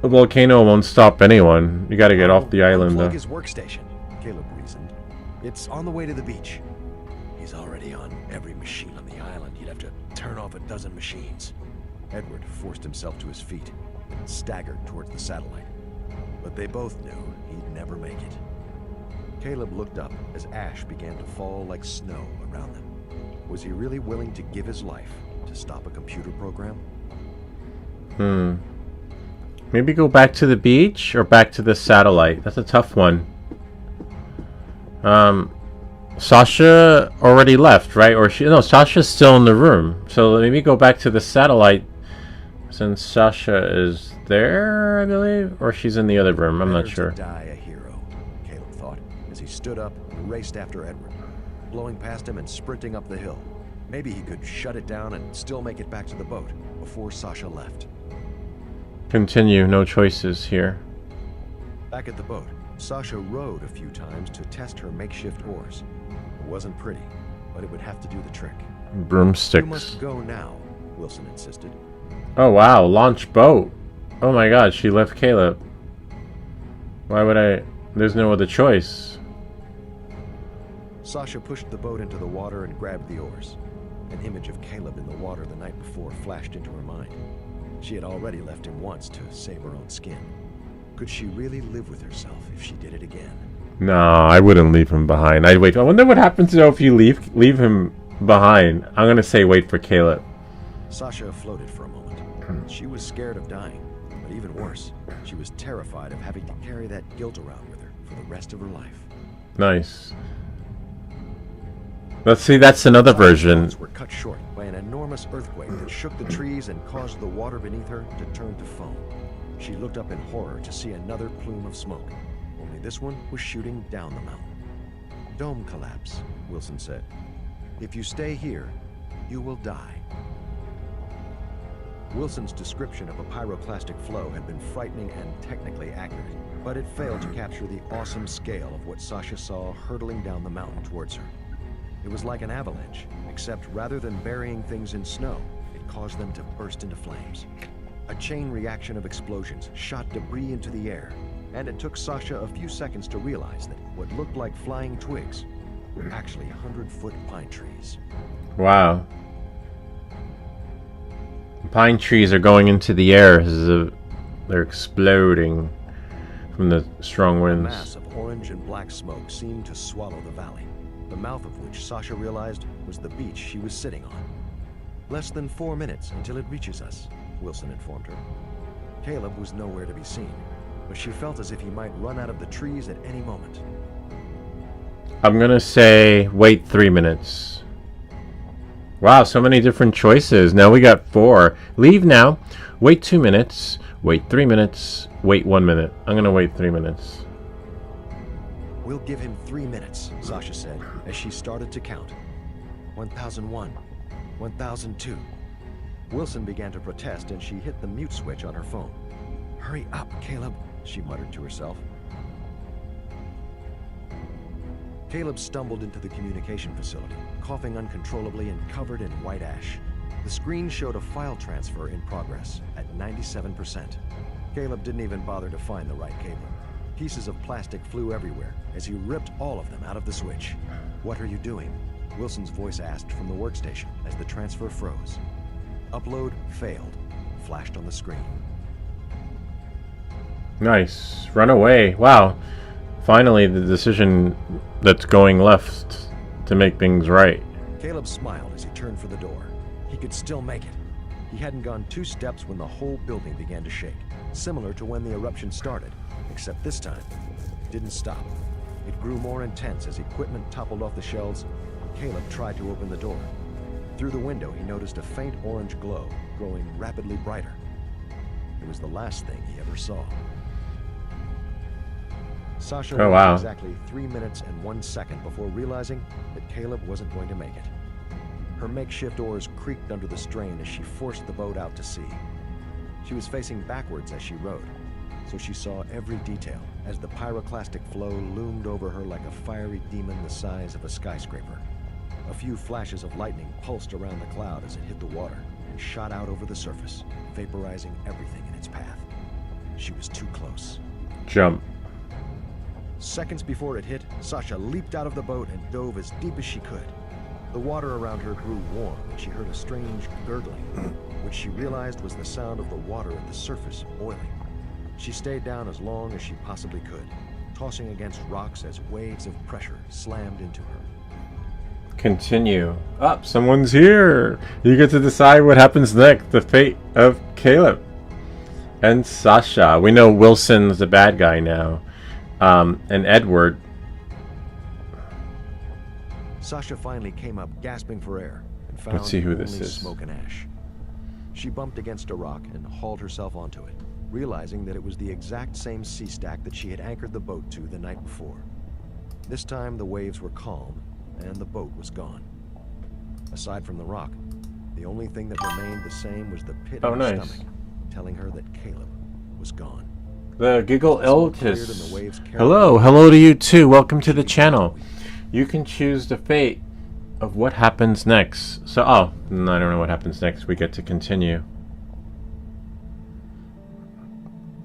The volcano won't stop anyone. You gotta get off the island, though. Unplug his workstation, Caleb reasoned. It's on the way to the beach. He's already on every machine on the island. You'd have to turn off a dozen machines. Edward forced himself to his feet and staggered towards the satellite. But they both knew he'd never make it. Caleb looked up as ash began to fall like snow around them. Was he really willing to give his life to stop a computer program? Maybe go back to the beach or back to the satellite. That's a tough one. Sasha already left, right? Or no, Sasha's still in the room. So maybe go back to the satellite since Sasha is there, I believe, or she's in the other room. I'm not sure. Better to die a hero, Caleb thought, as he stood up and raced after Edward, blowing past him and sprinting up the hill. Maybe he could shut it down and still make it back to the boat before Sasha left. Continue. No choices here. Back at the boat, Sasha rowed a few times to test her makeshift oars. It wasn't pretty, but it would have to do the trick. You Broomsticks. must go now, Wilson insisted. Oh wow, launch boat. Oh my god, she left Caleb. Why would I? There's no other choice. Sasha pushed the boat into the water and grabbed the oars. An image of Caleb in the water the night before flashed into her mind. She had already left him once to save her own skin. Could she really live with herself if she did it again? No, I wouldn't leave him behind. I'd wait. I wonder what happens though if you leave him behind. I'm gonna say wait for Caleb. Sasha floated for a moment. She was scared of dying, but even worse, she was terrified of having to carry that guilt around with her for the rest of her life. Nice. Let's see, that's another version. Were cut short by an enormous earthquake that shook the trees and caused the water beneath her to turn to foam. She looked up in horror to see another plume of smoke, only this one was shooting down the mountain. Dome collapse, Wilson said. If you stay here, you will die. Wilson's description of a pyroclastic flow had been frightening and technically accurate, but it failed to capture the awesome scale of what Sasha saw hurtling down the mountain towards her. It was like an avalanche, except rather than burying things in snow, it caused them to burst into flames. A chain reaction of explosions shot debris into the air, and it took Sasha a few seconds to realize that what looked like flying twigs were actually 100-foot pine trees. Wow. Pine trees are going into the air as they're exploding from the strong A winds. mass of orange and black smoke seemed to swallow the valley, the mouth of which Sasha realized was the beach she was sitting on. Less than 4 minutes until it reaches us, Wilson informed her. Caleb was nowhere to be seen, but she felt as if he might run out of the trees at any moment. I'm gonna say wait 3 minutes. Wow, so many different choices. Now we got 4. Leave now. Wait 2 minutes. Wait 3 minutes. Wait 1 minute. I'm gonna wait 3 minutes. We'll give him 3 minutes, Sasha said, as she started to count. 1001, 1002. Wilson began to protest and she hit the mute switch on her phone. Hurry up, Caleb, she muttered to herself. Caleb stumbled into the communication facility, coughing uncontrollably and covered in white ash. The screen showed a file transfer in progress at 97%. Caleb didn't even bother to find the right cable. Pieces of plastic flew everywhere as he ripped all of them out of the switch. What are you doing? Wilson's voice asked from the workstation as the transfer froze. Upload failed, flashed on the screen. Nice. Run away. Wow. Finally, the decision that's going left to make things right. Caleb smiled as he turned for the door. He could still make it. He hadn't gone 2 steps when the whole building began to shake, similar to when the eruption started, except this time, it didn't stop. It grew more intense as equipment toppled off the shelves. Caleb tried to open the door. Through the window, he noticed a faint orange glow, growing rapidly brighter. It was the last thing he ever saw. Sasha Oh, waited wow. exactly 3 minutes and 1 second before realizing that Caleb wasn't going to make it. Her makeshift oars creaked under the strain as she forced the boat out to sea. She was facing backwards as she rowed, so she saw every detail as the pyroclastic flow loomed over her like a fiery demon the size of a skyscraper. A few flashes of lightning pulsed around the cloud as it hit the water and shot out over the surface, vaporizing everything in its path. She was too close. Jump. Seconds before it hit, Sasha leaped out of the boat and dove as deep as she could. The water around her grew warm and she heard a strange gurgling, which she realized was the sound of the water at the surface boiling. She stayed down as long as she possibly could, tossing against rocks as waves of pressure slammed into her. Continue. Up, someone's here. You get to decide what happens next. The fate of Caleb and Sasha. We know Wilson's the bad guy now. And Edward. Sasha finally came up gasping for air and found Let's see who only this is. smoke and ash. She bumped against a rock and hauled herself onto it, realizing that it was the exact same sea stack that she had anchored the boat to the night before. This time the waves were calm and the boat was gone. Aside from the rock, the only thing that remained the same was the pit Oh, in her nice. stomach, telling her that Caleb was gone. The Giggle Smoke cleared and Eltis. the waves carried Hello to you too. Welcome to the channel. You can choose the fate of what happens next. So, I don't know what happens next. We get to continue.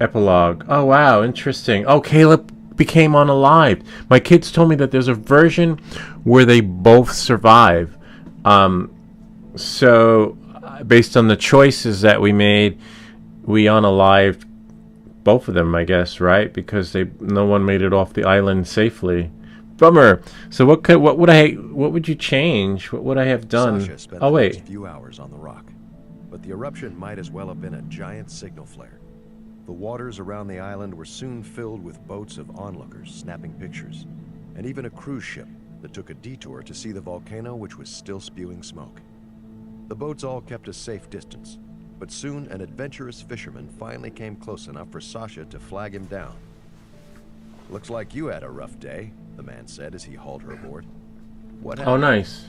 Epilogue. Oh, wow, interesting. Oh, Caleb became unalived. My kids told me that there's a version where they both survive. So, based on the choices that we made, we unalived both of them, I guess, right? Because no one made it off the island safely. Bummer. So what would you change? What would I have done? Sasha spent Oh the wait. next few hours on the rock, but the eruption might as well have been a giant signal flare. The waters around the island were soon filled with boats of onlookers snapping pictures, and even a cruise ship that took a detour to see the volcano, which was still spewing smoke. The boats all kept a safe distance, but soon an adventurous fisherman finally came close enough for Sasha to flag him down. "Looks like you had a rough day," the man said as he hauled her aboard. "What happened?" Oh, nice.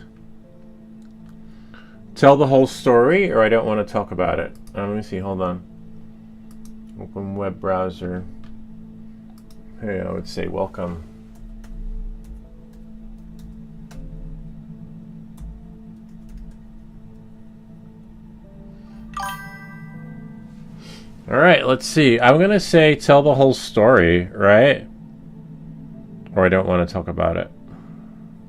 Tell the whole story, or I don't want to talk about it. Let me see. Hold on. Open web browser. Hey, I would say welcome. All right, let's see. I'm going to say tell the whole story, right? Or I don't want to talk about it.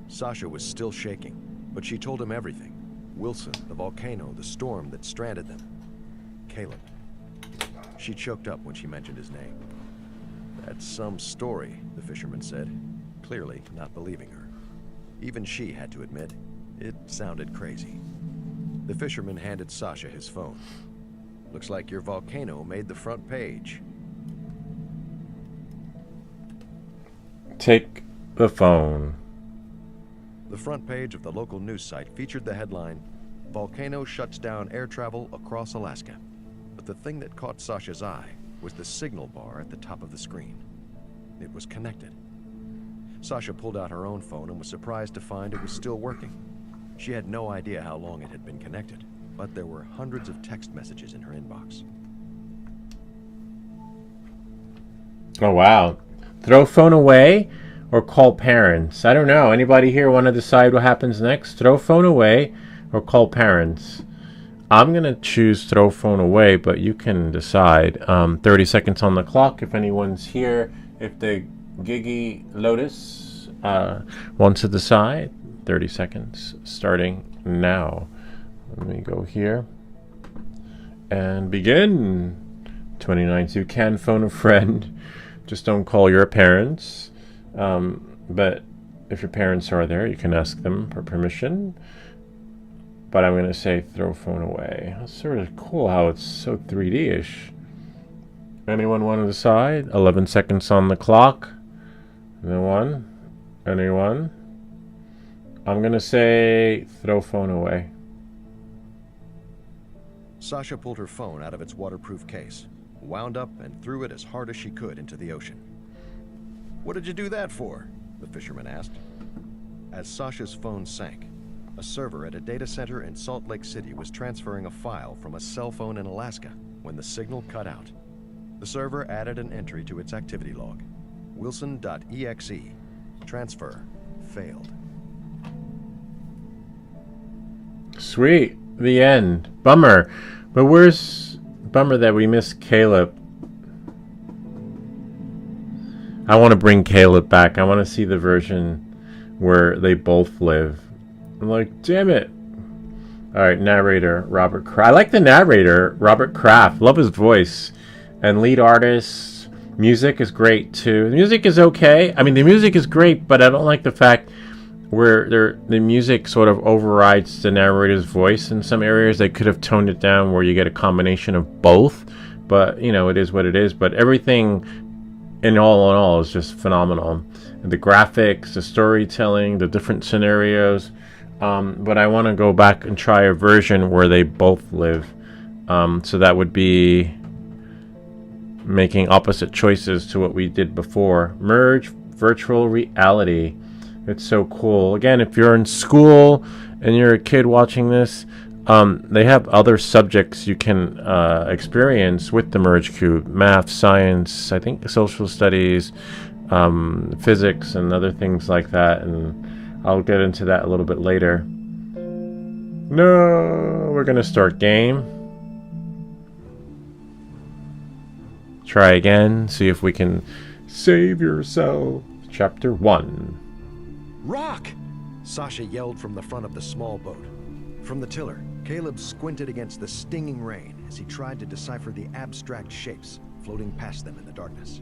Sasha was still shaking, but she told him everything. Wilson, the volcano, the storm that stranded them. Caleb. She choked up when she mentioned his name. "That's some story," the fisherman said, clearly not believing her. Even she had to admit, it sounded crazy. The fisherman handed Sasha his phone. "Looks like your volcano made the front page." Take the phone. The front page of the local news site featured the headline, "Volcano shuts down air travel across Alaska." But the thing that caught Sasha's eye was the signal bar at the top of the screen. It was connected. Sasha pulled out her own phone and was surprised to find it was still working. She had no idea how long it had been connected, but there were hundreds of text messages in her inbox. Oh, wow. Throw phone away or call parents? I don't know. Anybody here want to decide what happens next? Throw phone away or call parents? I'm going to choose throw phone away, but you can decide. 30 seconds on the clock if anyone's here. If the Gigi Lotus wants to decide. 30 seconds starting now. Let me go here and begin. 29. So you can phone a friend. Just don't call your parents. But if your parents are there, you can ask them for permission. But I'm going to say throw phone away. It's sort of cool how it's so 3D-ish. Anyone want to decide? 11 seconds on the clock. No one? Anyone? I'm going to say throw phone away. Sasha pulled her phone out of its waterproof case, wound up and threw it as hard as she could into the ocean. "What did you do that for?" the fisherman asked. As Sasha's phone sank, a server at a data center in Salt Lake City was transferring a file from a cell phone in Alaska when the signal cut out. The server added an entry to its activity log. Wilson.exe. Transfer failed. Sweet. The end. Bummer. But bummer that we missed Caleb. I want to bring Caleb back. I want to see the version where they both live. I'm like, damn it. All right, narrator, Robert Kraft. I like the narrator, Robert Kraft. Love his voice. And lead artist. Music is great, too. The music is okay. I mean, the music is great, but I don't like the fact where the music sort of overrides the narrator's voice in some areas. They could have toned it down where you get a combination of both. But, you know, it is what it is. But everything in all is just phenomenal. The graphics, the storytelling, the different scenarios. But I want to go back and try a version where they both live. So that would be making opposite choices to what we did before. Merge virtual reality. It's so cool. Again, if you're in school and you're a kid watching this, they have other subjects you can experience with the Merge Cube. Math, science, I think social studies, physics, and other things like that. And I'll get into that a little bit later. No, we're going to start game. Try again. See if we can save yourself. Chapter 1. "Rock!" Sasha yelled from the front of the small boat. From the tiller, Caleb squinted against the stinging rain as he tried to decipher the abstract shapes floating past them in the darkness.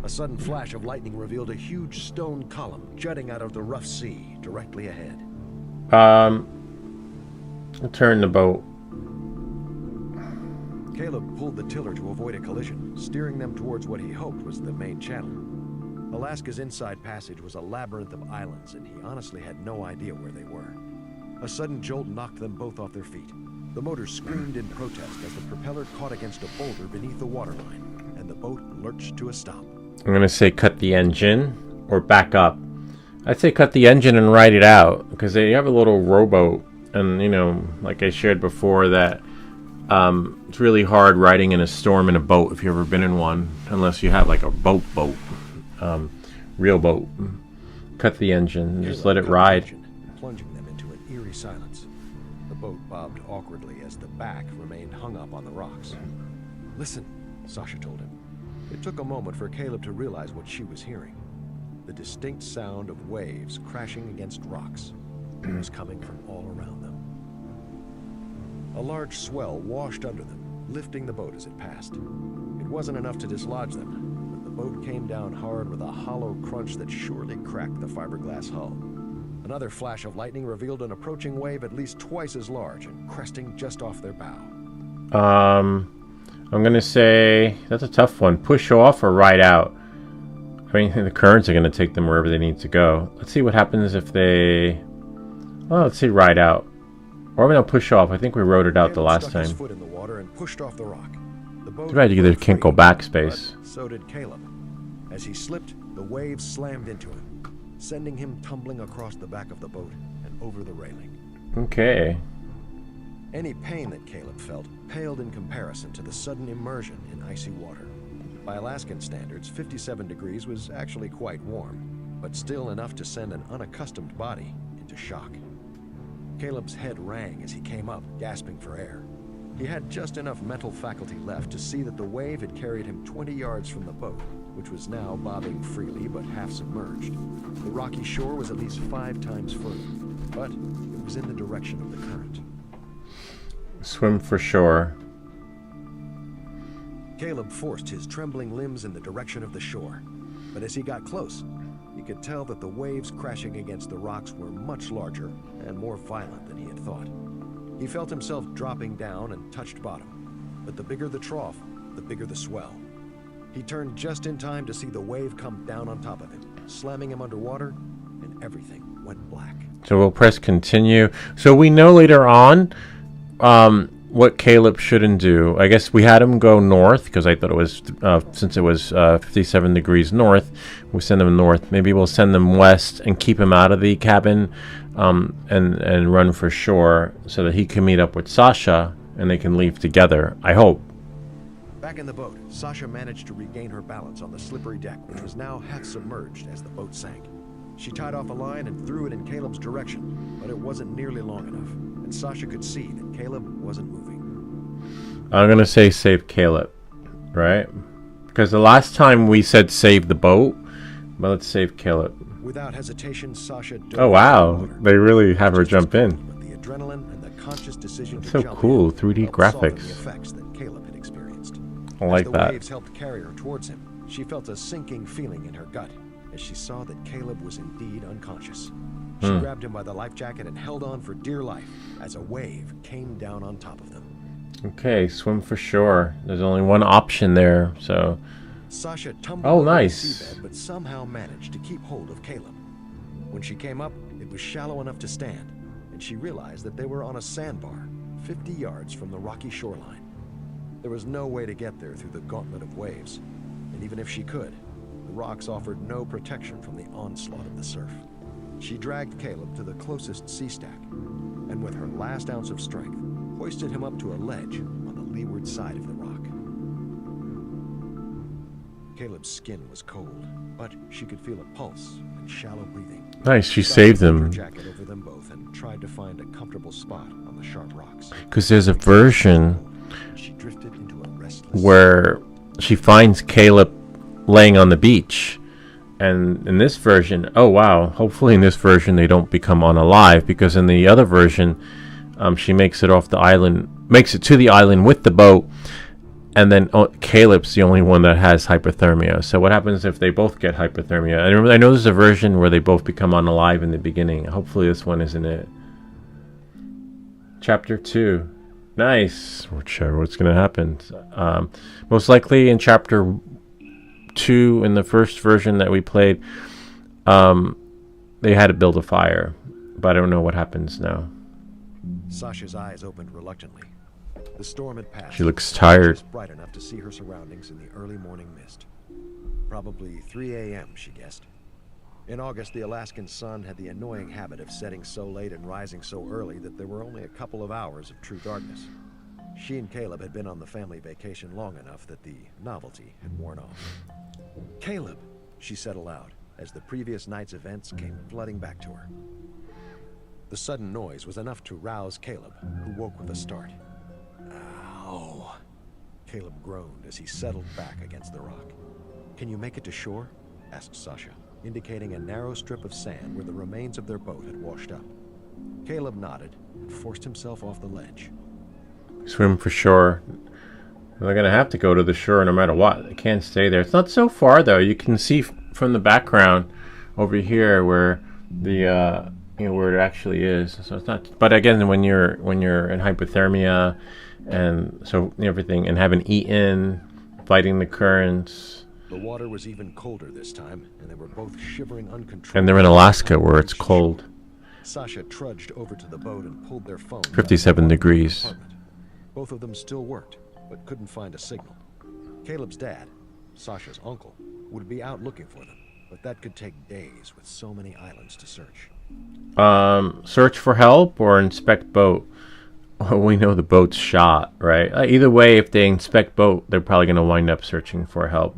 A sudden flash of lightning revealed a huge stone column jutting out of the rough sea directly ahead. Turn the boat. Caleb pulled the tiller to avoid a collision, steering them towards what he hoped was the main channel. Alaska's inside passage was a labyrinth of islands, and he honestly had no idea where they were. A sudden jolt knocked them both off their feet. The motor screamed in protest as the propeller caught against a boulder beneath the waterline, and the boat lurched to a stop. I'm going to say cut the engine or back up. I'd say cut the engine and ride it out, because they have a little rowboat, and you know, like I shared before, that it's really hard riding in a storm in a boat if you've ever been in one, unless you have like a boat, real boat. Cut the engine and just let it ride. Plunging them into an eerie silence. The boat bobbed awkwardly as the back remained hung up on the rocks. Listen, Sasha told him. It took a moment for Caleb to realize what she was hearing. The distinct sound of waves crashing against rocks. It was coming from all around them. A large swell washed under them, lifting the boat as it passed. It wasn't enough to dislodge them, but the boat came down hard with a hollow crunch that surely cracked the fiberglass hull. Another flash of lightning revealed an approaching wave at least twice as large and cresting just off their bow. I'm gonna say that's a tough one. Push off or ride out. I mean, the currents are gonna take them wherever they need to go. Let's see what happens if they. Oh, let's see, ride out. Or maybe I'll push off. I think we rode it out the last stuck his time. foot in the water and pushed off the rock. The boat Too bad you broke can't go free, back space. but so did Caleb. As he slipped, the waves slammed into him, sending him tumbling across the back of the boat and over the railing. Okay. Any pain that Caleb felt paled in comparison to the sudden immersion in icy water. By Alaskan standards, 57 degrees was actually quite warm, but still enough to send an unaccustomed body into shock. Caleb's head rang as he came up, gasping for air. He had just enough mental faculty left to see that the wave had carried him 20 yards from the boat, which was now bobbing freely but half submerged. The rocky shore was at least 5 times further, but it was in the direction of the current. Swim for shore. Caleb forced his trembling limbs in the direction of the shore, but as he got close, he could tell that the waves crashing against the rocks were much larger and more violent than he had thought. He felt himself dropping down and touched bottom, but the bigger the trough, the bigger the swell. He turned just in time to see the wave come down on top of him, slamming him underwater, and everything went black. So we'll press continue. So we know later on what Caleb shouldn't do. I guess we had him go north because I thought it was, since it was 57 degrees north, we send him north. Maybe we'll send them west and keep him out of the cabin and run for shore so that he can meet up with Sasha and they can leave together, I hope. Back in the boat, Sasha managed to regain her balance on the slippery deck, which was now half submerged as the boat sank. She tied off a line and threw it in Caleb's direction, but it wasn't nearly long enough, and Sasha could see that Caleb wasn't moving. I'm going to say save Caleb, right? Because the last time we said save the boat, but let's save Caleb. Without hesitation, Sasha dove Oh, wow. into the water. They really have her Just as jump in. quickly, but the adrenaline and the conscious decision to So jump cool, in 3D helped soften graphics. the effects that Caleb had experienced. I like As the that. waves helped carry her towards him, she felt a sinking feeling in her gut as she saw that Caleb was indeed unconscious. She grabbed him by the life jacket and held on for dear life as a wave came down on top of them. Okay, swim for shore. There's only one option there, so... Sasha tumbled Oh, over the nice. seabed, but somehow managed to keep hold of Caleb. When she came up, it was shallow enough to stand, and she realized that they were on a sandbar, 50 yards from the rocky shoreline. There was no way to get there through the gauntlet of waves, and even if she could, the rocks offered no protection from the onslaught of the surf. She dragged Caleb to the closest sea stack, and with her last ounce of strength, hoisted him up to a ledge on the leeward side of the rock. Caleb's skin was cold, but she could feel a pulse and shallow breathing. Nice, she Sasha saved pulled her them. jacket over them both and tried to find a comfortable spot on the sharp rocks. Because there's a version She drifted into a restless where she finds Caleb laying on the beach. And in this version, oh wow, hopefully in this version they don't become unalive, because in the other version, she makes it off the island, makes it to the island with the boat. and then Caleb's the only one that has hypothermia. So what happens if they both get hypothermia? I know there's a version where they both become unalive in the beginning. Hopefully this one isn't it. Chapter 2. Nice. Whichever what's going to happen. Most likely in Chapter 2, in the first version that we played, they had to build a fire. But I don't know what happens now. Sasha's eyes opened reluctantly. The storm had passed. She looks tired. Just bright enough to see her surroundings in the early morning mist. Probably 3 a.m., she guessed. In August, the Alaskan sun had the annoying habit of setting so late and rising so early that there were only a couple of hours of true darkness. She and Caleb had been on the family vacation long enough that the novelty had worn off. "Caleb," she said aloud, as the previous night's events came flooding back to her. The sudden noise was enough to rouse Caleb, who woke with a start. "Ow!" Caleb groaned as he settled back against the rock. "Can you make it to shore?" asked Sasha, indicating a narrow strip of sand where the remains of their boat had washed up. Caleb nodded and forced himself off the ledge. Swim for shore. They're going to have to go to the shore no matter what. They can't stay there. It's not so far, though. You can see from the background over here where the where it actually is. So it's not. But again, when you're in hypothermia, and so everything, and haven't eaten, fighting the currents. The water was even colder this time, and they were both shivering uncontrollably. And they're in Alaska where it's cold. Sasha trudged over to the boat and pulled their phone. 57 degrees. Both of them still worked, but couldn't find a signal. Caleb's dad, Sasha's uncle, would be out looking for them, but that could take days with so many islands to search. Search for help or inspect boat. Well, we know the boat's shot, right? Either way, if they inspect boat, they're probably going to wind up searching for help.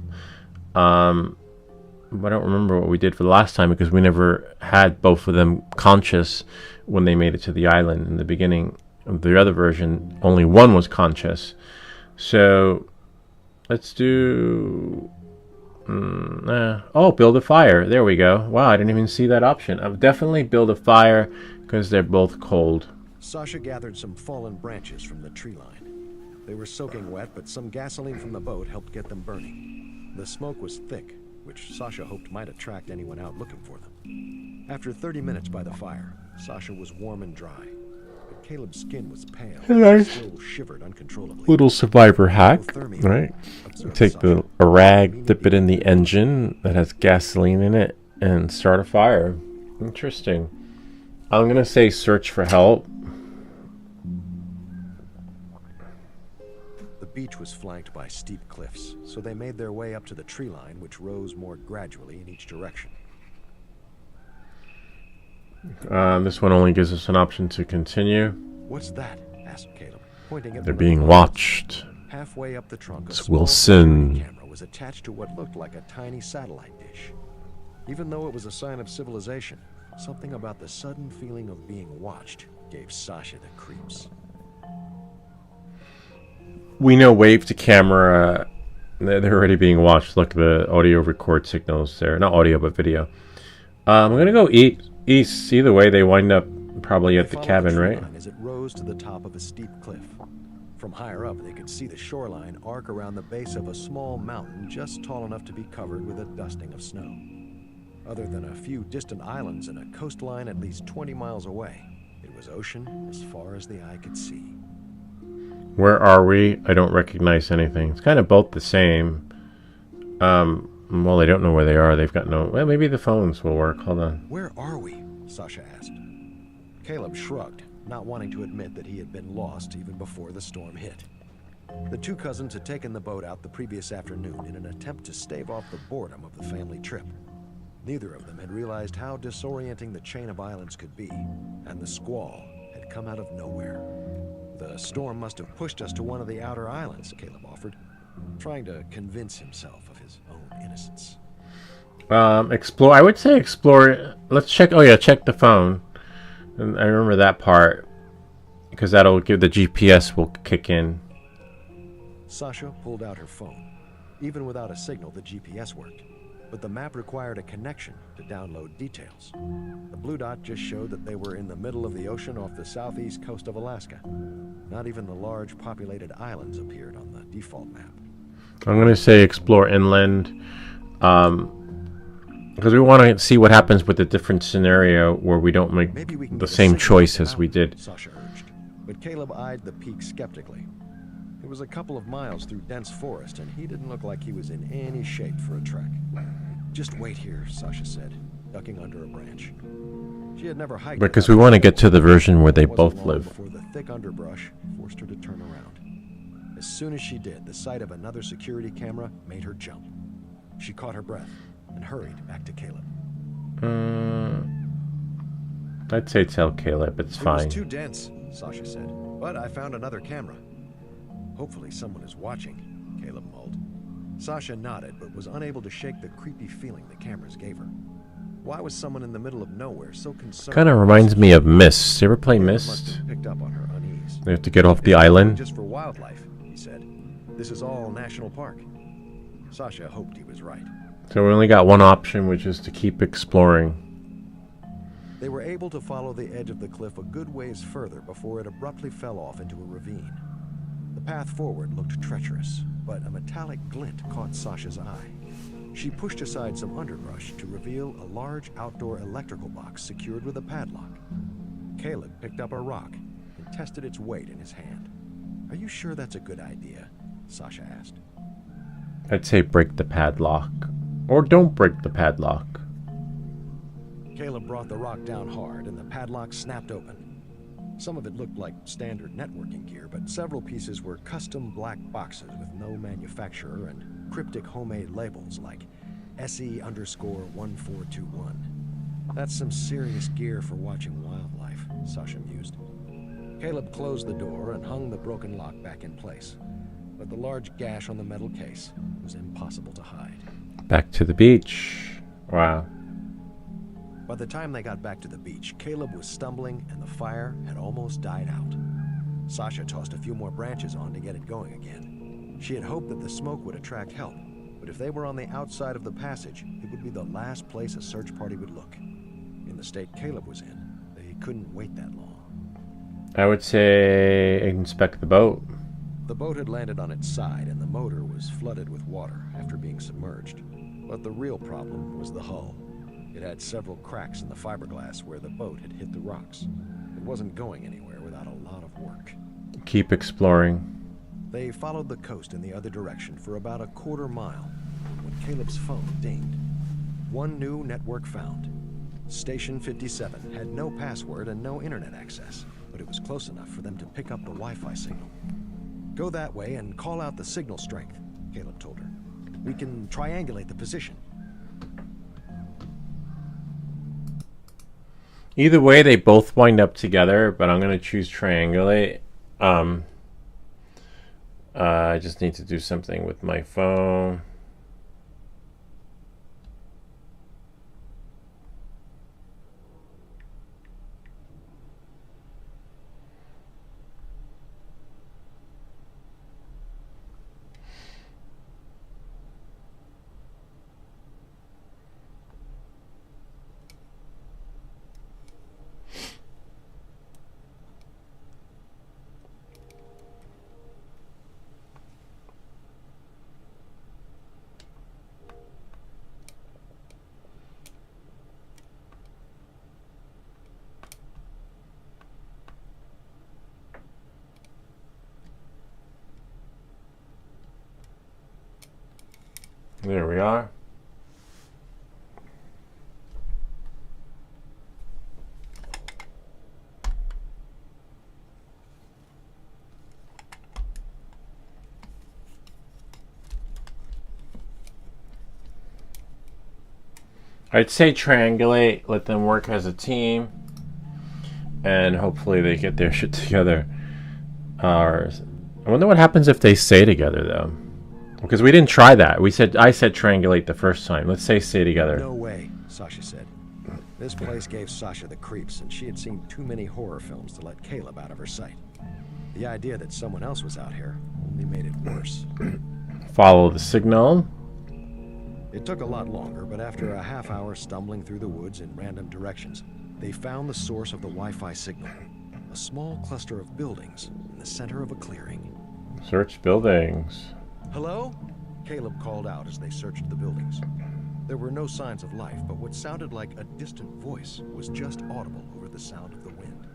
But I don't remember what we did for the last time because we never had both of them conscious when they made it to the island. In the beginning of the other version, only one was conscious. So let's do... build a fire. There we go. Wow, I didn't even see that option. I'll definitely build a fire because they're both cold. Sasha gathered some fallen branches from the tree line. They were soaking wet, but some gasoline from the boat helped get them burning. The smoke was thick, which Sasha hoped might attract anyone out looking for them. After 30 minutes by the fire, Sasha was warm and dry, but Caleb's skin was pale and still shivered uncontrollably. Little survivor hack, right? Take a rag, dip it in the engine that has gasoline in it, and start a fire. Interesting. I'm going to say search for help. The beach was flanked by steep cliffs, so they made their way up to the tree line, which rose more gradually in each direction. This one only gives us an option to continue. "What's that?" asked Caleb, pointing at They're the being river. watched. Halfway up the trunk, a It's small Wilson. security camera was attached to what looked like a tiny satellite dish. Even though it was a sign of civilization, something about the sudden feeling of being watched gave Sasha the creeps. We know wave to camera. They're already being watched. Look, the audio record signals there. Not audio, but video. I'm going to go east. Either way, they wind up probably at the cabin, right? As it rose to the top of a steep cliff. From higher up, they could see the shoreline arc around the base of a small mountain just tall enough to be covered with a dusting of snow. Other than a few distant islands and a coastline at least 20 miles away, it was ocean as far as the eye could see. Where are we? I don't recognize anything. It's kind of both the same. Well, they don't know where they are. They've got no... Well, maybe the phones will work. Hold on. "Where are we?" Sasha asked. Caleb shrugged, not wanting to admit that he had been lost even before the storm hit. The two cousins had taken the boat out the previous afternoon in an attempt to stave off the boredom of the family trip. Neither of them had realized how disorienting the chain of islands could be, and the squall had come out of nowhere. "The storm must have pushed us to one of the outer islands," Caleb offered, trying to convince himself of his own innocence. Explore. I would say explore. Let's check. Oh, yeah, check the phone. And I remember that part because that'll give the GPS will kick in. Sasha pulled out her phone. Even without a signal, the GPS worked. but the map required a connection to download details. The blue dot just showed that they were in the middle of the ocean off the southeast coast of Alaska. Not even the large populated islands appeared on the default map. I'm going to say explore inland. Because we want to see what happens with the different scenario where we don't make Maybe we can the get a same signal choice from the as we mountain, did. Sasha urged. But Caleb eyed the peak skeptically. It was a couple of miles through dense forest, and he didn't look like he was in any shape for a trek. Just wait here, Sasha said, ducking under a branch. She had never hiked. Because we want to get to the version where they both live. Before the thick underbrush forced her to turn around. As soon as she did, the sight of another security camera made her jump. She caught her breath and hurried back to Caleb. I'd say tell Caleb it's It fine. was too dense, Sasha said, but I found another camera. Hopefully someone is watching, Caleb mulled. Sasha nodded, but was unable to shake the creepy feeling the cameras gave her. Why was someone in the middle of nowhere so concerned? Kind of reminds me of Myst. You ever play Caleb must Myst? have picked up on her unease. They have to get off the It's not island. just for wildlife, he said. This is all national park. Sasha hoped he was right. So we only got one option, which is to keep exploring. They were able to follow the edge of the cliff a good ways further before it abruptly fell off into a ravine. The path forward looked treacherous, but a metallic glint caught Sasha's eye. She pushed aside some underbrush to reveal a large outdoor electrical box secured with a padlock. Caleb picked up a rock and tested its weight in his hand. Are you sure that's a good idea? Sasha asked. I'd say break the padlock. Or don't break the padlock. Caleb brought the rock down hard and the padlock snapped open. Some of it looked like standard networking gear, but several pieces were custom black boxes with no manufacturer and cryptic homemade labels like SE_1421. That's some serious gear for watching wildlife, Sasha mused. Caleb closed the door and hung the broken lock back in place, but the large gash on the metal case was impossible to hide. Back to the beach. Wow. By the time they got back to the beach, Caleb was stumbling and the fire had almost died out. Sasha tossed a few more branches on to get it going again. She had hoped that the smoke would attract help, but if they were on the outside of the passage, it would be the last place a search party would look. In the state Caleb was in, they couldn't wait that long. I would say inspect the boat. The boat had landed on its side and the motor was flooded with water after being submerged. But the real problem was the hull. It had several cracks in the fiberglass where the boat had hit the rocks. It wasn't going anywhere without a lot of work. Keep exploring. They followed the coast in the other direction for about a quarter mile when Caleb's phone dinged. One new network found. Station 57 had no password and no internet access, but it was close enough for them to pick up the Wi-Fi signal. Go that way and call out the signal strength, Caleb told her. We can triangulate the position. Either way, they both wind up together, but I'm going to choose triangulate. I just need to do something with my phone. There we are. I'd say triangulate, let them work as a team, and hopefully they get their shit together. I wonder what happens if they stay together, though. Because we didn't try that. I said triangulate the first time. Let's say stay together. No way, Sasha said. This place gave Sasha the creeps, and she had seen too many horror films to let Caleb out of her sight. The idea that someone else was out here only made it worse. Follow the signal. It took a lot longer, but after a half hour stumbling through the woods in random directions, they found the source of the Wi-Fi signal. A small cluster of buildings in the center of a clearing. Search buildings. Hello? Caleb called out as they searched the buildings. There were no signs of life, but what sounded like a distant voice was just audible over the sound of the wind.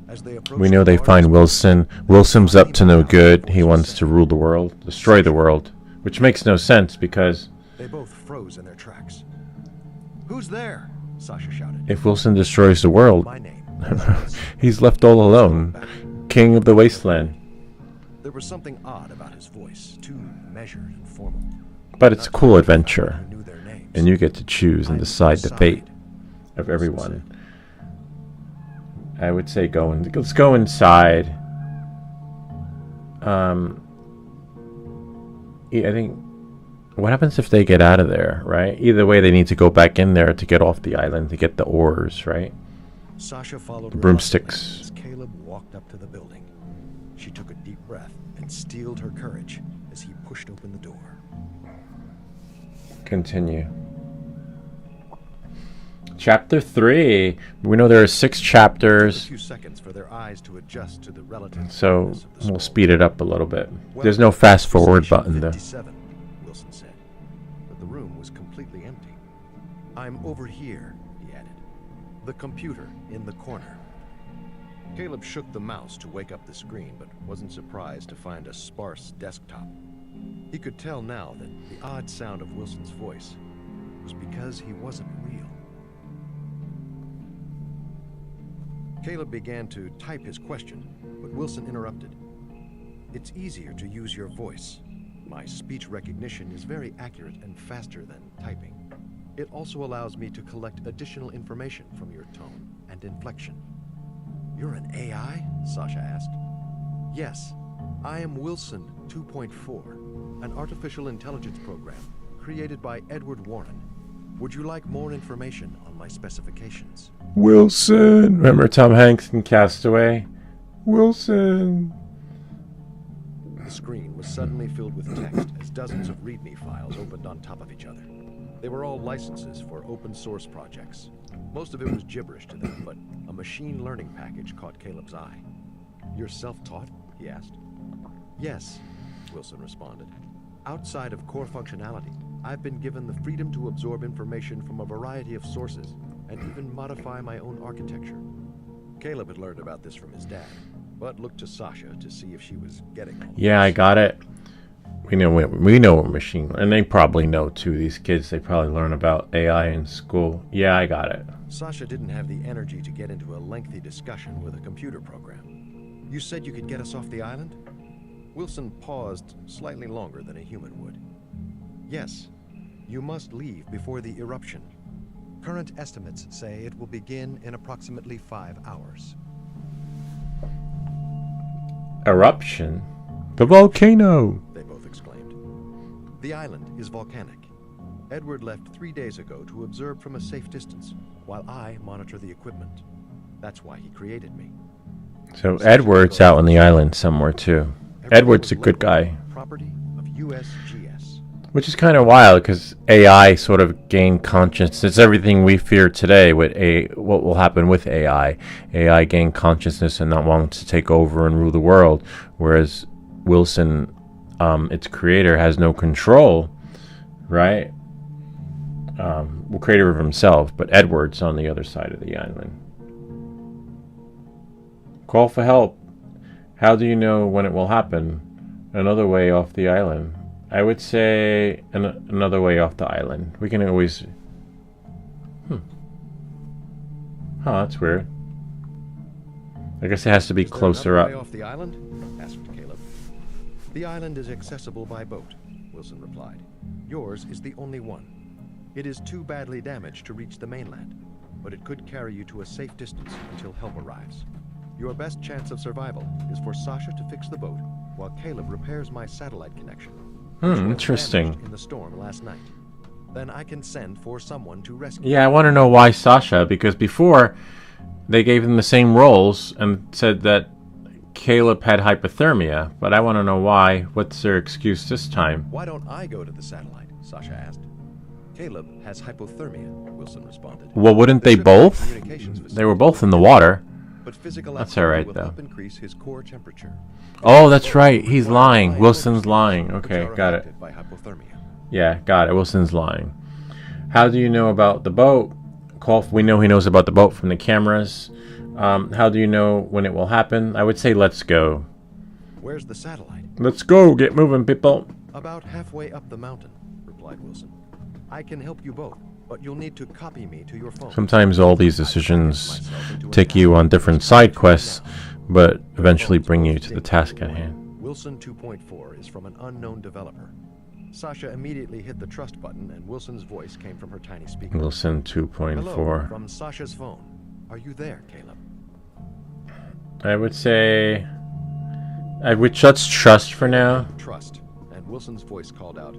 As they approached We know the they find largest Wilson. Wilson's up to no good. He wants to rule the world, destroy the world, which makes no sense because They both froze in their tracks. Who's there? Sasha shouted. if Wilson destroys the world, My name. he's left all alone, king of the wasteland. There was something odd about his voice, too measured and formal. But it's a cool adventure, Who knew their names. and you get to choose and I'm decide the fate inside, of everyone. I would say let's go inside. Yeah, I think, what happens if they get out of there, right? Either way, they need to go back in there to get off the island to get the ores, right? Sasha followed The reluctantly broomsticks. as Caleb walked up to the building. She took a deep breath and steeled her courage as he pushed open the door. Continue. Chapter 3. We know there are 6 It took a chapters, few seconds for their eyes to adjust to the relative so darkness of the we'll skull. speed it up a little bit. Well, There's no fast forward Station button though. 57, Wilson said, but the room was completely empty. I'm over here, he added. The computer in the corner. Caleb shook the mouse to wake up the screen, but wasn't surprised to find a sparse desktop. He could tell now that the odd sound of Wilson's voice was because he wasn't real. Caleb began to type his question, but Wilson interrupted. It's easier to use your voice. My speech recognition is very accurate and faster than typing. It also allows me to collect additional information from your tone and inflection. You're an AI? Sasha asked. Yes, I am Wilson 2.4, an artificial intelligence program created by Edward Warren. Would you like more information on my specifications? Wilson! Remember Tom Hanks in Castaway? Wilson! The screen was suddenly filled with text as dozens of README files opened on top of each other. They were all licenses for open source projects. Most of it was gibberish to them, but a machine learning package caught Caleb's eye. You're self-taught? He asked. Yes, Wilson responded. Outside of core functionality, I've been given the freedom to absorb information from a variety of sources and even modify my own architecture. Caleb had learned about this from his dad, but looked to Sasha to see if she was getting all of Yeah, I this. got it. We know what machine, and they probably know too. These kids, they probably learn about AI in school. Yeah, I got it. Sasha didn't have the energy to get into a lengthy discussion with a computer program. You said you could get us off the island? Wilson paused slightly longer than a human would. Yes, you must leave before the eruption. Current estimates say it will begin in approximately 5 hours. Eruption? The volcano! They both exclaimed. The island is volcanic. Edward left 3 days ago to observe from a safe distance, while I monitor the equipment. That's why he created me. So Edward's out on the island somewhere too. Edward's a good guy. Property of USGS. Which is kind of wild because AI sort of gained consciousness. It's everything we fear today with what will happen with AI. AI gained consciousness and not wanting to take over and rule the world, whereas Wilson, its creator, has no control, right? Well, creator of himself, but Edward's on the other side of the island. Call for help. How do you know when it will happen? Another way off the island. I would say another way off the island. We can always... Huh, that's weird. I guess it has to be Is there closer another way up. off the island? Asked Caleb. The island is accessible by boat, Wilson replied. Yours is the only one. It is too badly damaged to reach the mainland, but it could carry you to a safe distance until help arrives. Your best chance of survival is for Sasha to fix the boat while Caleb repairs my satellite connection. which was Interesting. damaged in the storm last night. Then I can send for someone to rescue. Yeah, I want to know why Sasha, because before they gave him the same roles and said that Caleb had hypothermia, but I want to know why. What's their excuse this time? Why don't I go to the satellite? Sasha asked. Caleb has hypothermia, Wilson responded. Well, wouldn't The they ship had a both? communications They were facility both in the on water. but physical That's activity alright, will though. help increase his core temperature. Oh, that's right. He's lying. Wilson's lying. Which Okay, are got it. affected by hypothermia. Yeah, got it. Wilson's lying. How do you know about the boat? We know he knows about the boat from the cameras. How do you know when it will happen? I would say let's go. Where's the satellite? Let's go. Get moving, people. About halfway up the mountain, replied Wilson. I can help you both, but you'll need to copy me to your phone. Sometimes all these decisions take you on different side quests, but eventually bring you to the task at hand. Wilson 2.4 is from an unknown developer. Sasha immediately hit the trust button and Wilson's voice came from her tiny speaker. Wilson Hello, 2.4. from Sasha's phone. Are you there, Caleb? I would say... let's trust for now. Trust. And Wilson's voice called out,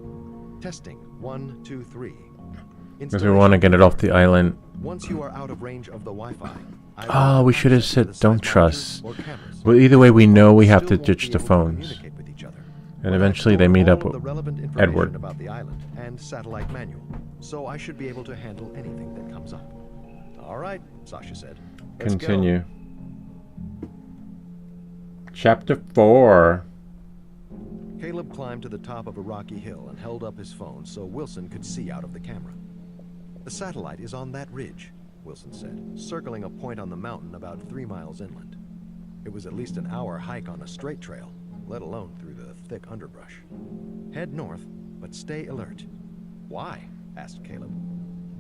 testing, 1, 2, 3. Because we want to get it off the island. Once you are out of range of the Wi-Fi. Oh, we should have said don't trust. But either way, we know we have to ditch the phones. And eventually they meet up with Edward. About the island and satellite manual, so I should be able to handle anything that comes up. All right, Sasha said. Let's go. Continue. Chapter 4. Caleb climbed to the top of a rocky hill and held up his phone so Wilson could see out of the camera. The satellite is on that ridge, Wilson said, circling a point on the mountain about 3 miles inland. It was at least an hour hike on a straight trail, let alone through the thick underbrush. Head north, but stay alert. Why? Asked Caleb.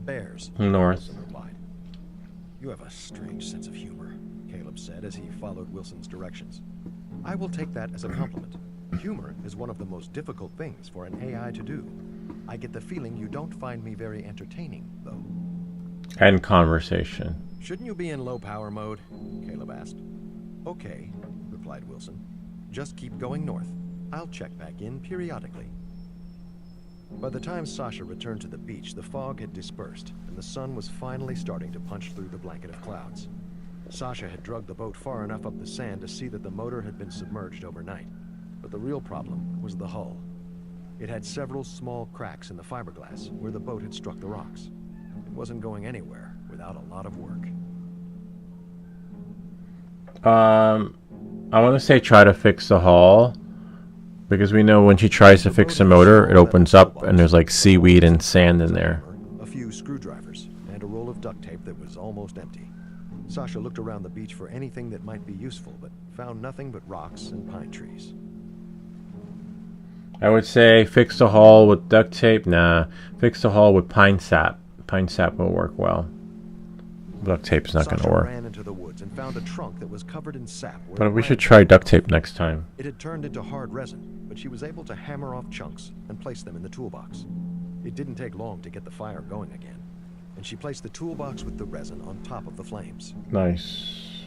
Bears, North. Wilson replied. You have a strange sense of humor, Caleb said as he followed Wilson's directions. I will take that as a compliment. Humor is one of the most difficult things for an AI to do. I get the feeling you don't find me very entertaining, though. And conversation. Shouldn't you be in low power mode? Caleb asked. Okay, replied Wilson. Just keep going north. I'll check back in periodically. By the time Sasha returned to the beach, the fog had dispersed, and the sun was finally starting to punch through the blanket of clouds. Sasha had dragged the boat far enough up the sand to see that the motor had been submerged overnight. But the real problem was the hull. It had several small cracks in the fiberglass where the boat had struck the rocks. It wasn't going anywhere without a lot of work. I want to say try to fix the hull, because we know when she tries to fix the motor, it opens up and there's like seaweed and sand in there. A few screwdrivers and a roll of duct tape that was almost empty. Sasha looked around the beach for anything that might be useful, but found nothing but rocks and pine trees. I would say fix the hull with duct tape. Nah, fix the hull with pine sap. Pine sap will work well. Duct tape's not going to Sasha work. ran into the woods and found a trunk that was covered in sap. where But the we should branch- try duct tape next time. It had turned into hard resin, but she was able to hammer off chunks and place them in the toolbox. It didn't take long to get the fire going again, and she placed the toolbox with the resin on top of the flames. Nice.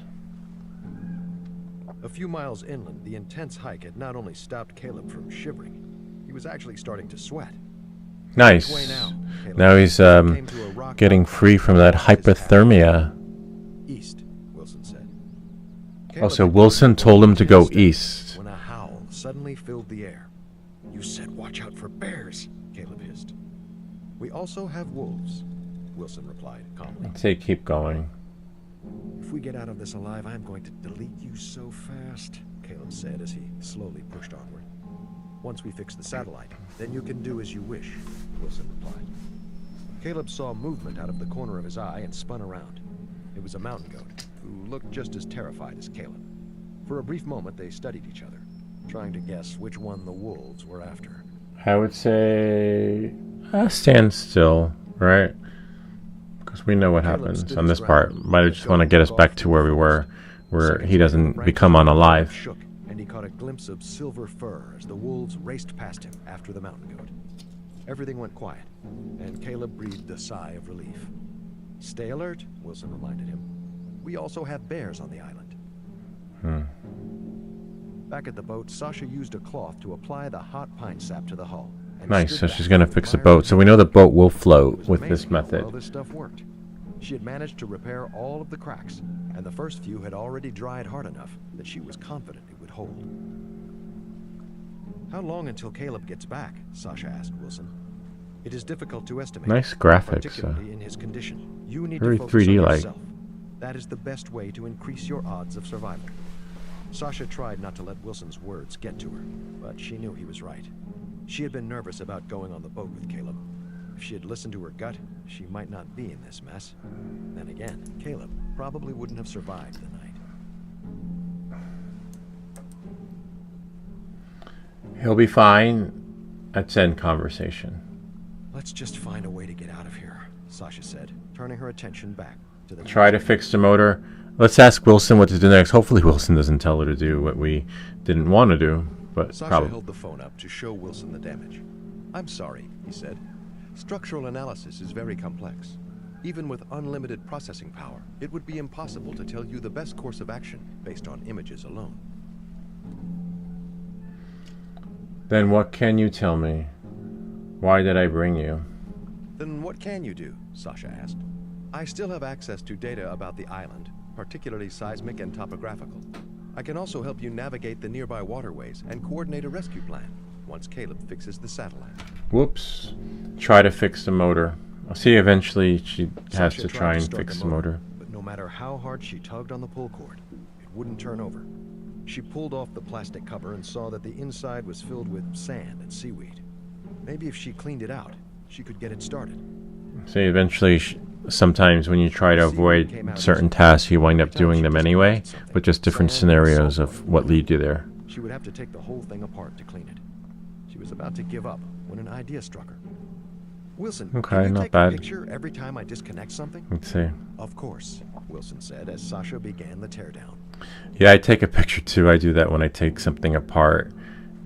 A few miles inland, the intense hike had not only stopped Caleb from shivering, he was actually starting to sweat. Nice. Which way now? Caleb Now he's came to a rock getting outcrop free from that and his hat. hypothermia. East, Wilson said. Oh, Caleb so had Wilson gone told him to go step east. when a howl suddenly filled the air. You said watch out for bears, Caleb hissed. We also have wolves, Wilson replied calmly. I'd say keep going. If we get out of this alive, I'm going to delete you so fast, Caleb said as he slowly pushed onward. Once we fix the satellite, then you can do as you wish, Wilson replied. Caleb saw movement out of the corner of his eye and spun around. It was a mountain goat, who looked just as terrified as Caleb. For a brief moment, they studied each other, trying to guess which one the wolves were after. I would say stand still, right? Because we know what Caleb happens stood on his this part. ground. Might The just want to goat get us took back off to through where the we were, forest. where Seconds he later, doesn't branches become on the unalive. shook, and he caught a glimpse of silver fur as the wolves raced past him after the mountain goat. Everything went quiet, and Caleb breathed a sigh of relief. Stay alert, Wilson reminded him. We also have bears on the island. Back at the boat, Sasha used a cloth to apply the hot pine sap to the hull. and Nice, stood so back she's going to to fix the admire boat. So we know the boat will float was with this amazing how well method. this stuff worked. She had managed to repair all of the cracks, and the first few had already dried hard enough that she was confident it would hold. How long until Caleb gets back? Sasha asked Wilson. It is difficult to estimate. Nice graphics. Particularly in his condition. You need Very to focus 3D on like. yourself. That is the best way to increase your odds of survival. Sasha tried not to let Wilson's words get to her, but she knew he was right. She had been nervous about going on the boat with Caleb. If she had listened to her gut, she might not be in this mess. Then again, Caleb probably wouldn't have survived the night. He'll be fine. Let's end conversation. Let's just find a way to get out of here, Sasha said, turning her attention back to the Try to fix the motor. Let's ask Wilson what to do next. Hopefully Wilson doesn't tell her to do what we didn't want to do, but Sasha probably. held the phone up to show Wilson the damage. I'm sorry, he said. Structural analysis is very complex. Even with unlimited processing power, it would be impossible to tell you the best course of action based on images alone. Then what can you tell me? Why did I bring you? Then what can you do? Sasha asked. I still have access to data about the island, particularly seismic and topographical. I can also help you navigate the nearby waterways and coordinate a rescue plan once Caleb fixes the satellite. Whoops. Try to fix the motor. I'll see eventually she has Sasha to tried try and start fix the motor. But no matter how hard she tugged on the pull cord, it wouldn't turn over. She pulled off the plastic cover and saw that the inside was filled with sand and seaweed. Maybe if she cleaned it out, she could get it started. See, eventually, sometimes when you try to avoid certain tasks, you wind up doing them anyway, but just different scenarios of what lead you there. She would have to take the whole thing apart to clean it. She was about to give up when an idea struck her. Wilson, Okay, can you not take bad. a picture every time I disconnect something? Let's see. Of course, Wilson said as Sasha began the teardown. Yeah, I take a picture too. I do that when I take something apart.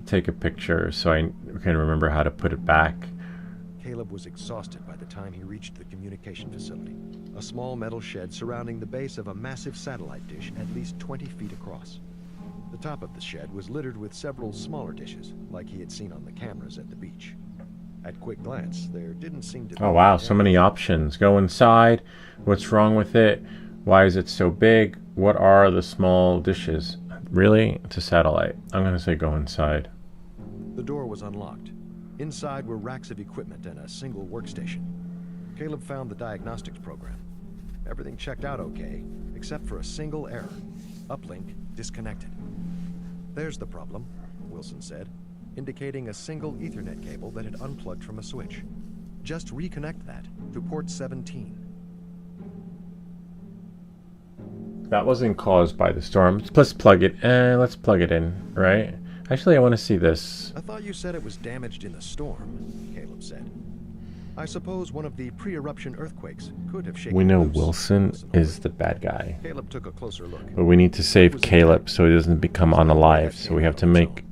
Take a picture so I can remember how to put it back. Caleb was exhausted by the time he reached the communication facility, a small metal shed surrounding the base of a massive satellite dish at least 20 feet across. The top of the shed was littered with several smaller dishes, like he had seen on the cameras at the beach. At quick glance, there didn't seem to be... Oh wow, so many options. Go inside. What's wrong with it? Why is it so big? What are the small dishes? Really? It's a satellite. I'm going to say go inside. The door was unlocked. Inside were racks of equipment and a single workstation. Caleb found the diagnostics program. Everything checked out okay, except for a single error. Uplink disconnected. There's the problem, Wilson said, indicating a single Ethernet cable that had unplugged from a switch. Just reconnect that to port 17. That wasn't caused by the storm. Let's plug it. Let's plug it in, right? Actually, I want to see this. I thought you said it was damaged in the storm, Caleb said. I suppose one of the pre-eruption earthquakes could have shaken We know loose, Wilson is ordered. the bad guy, Caleb took a closer look. but we need to save Caleb so he doesn't become unalive. So we have to make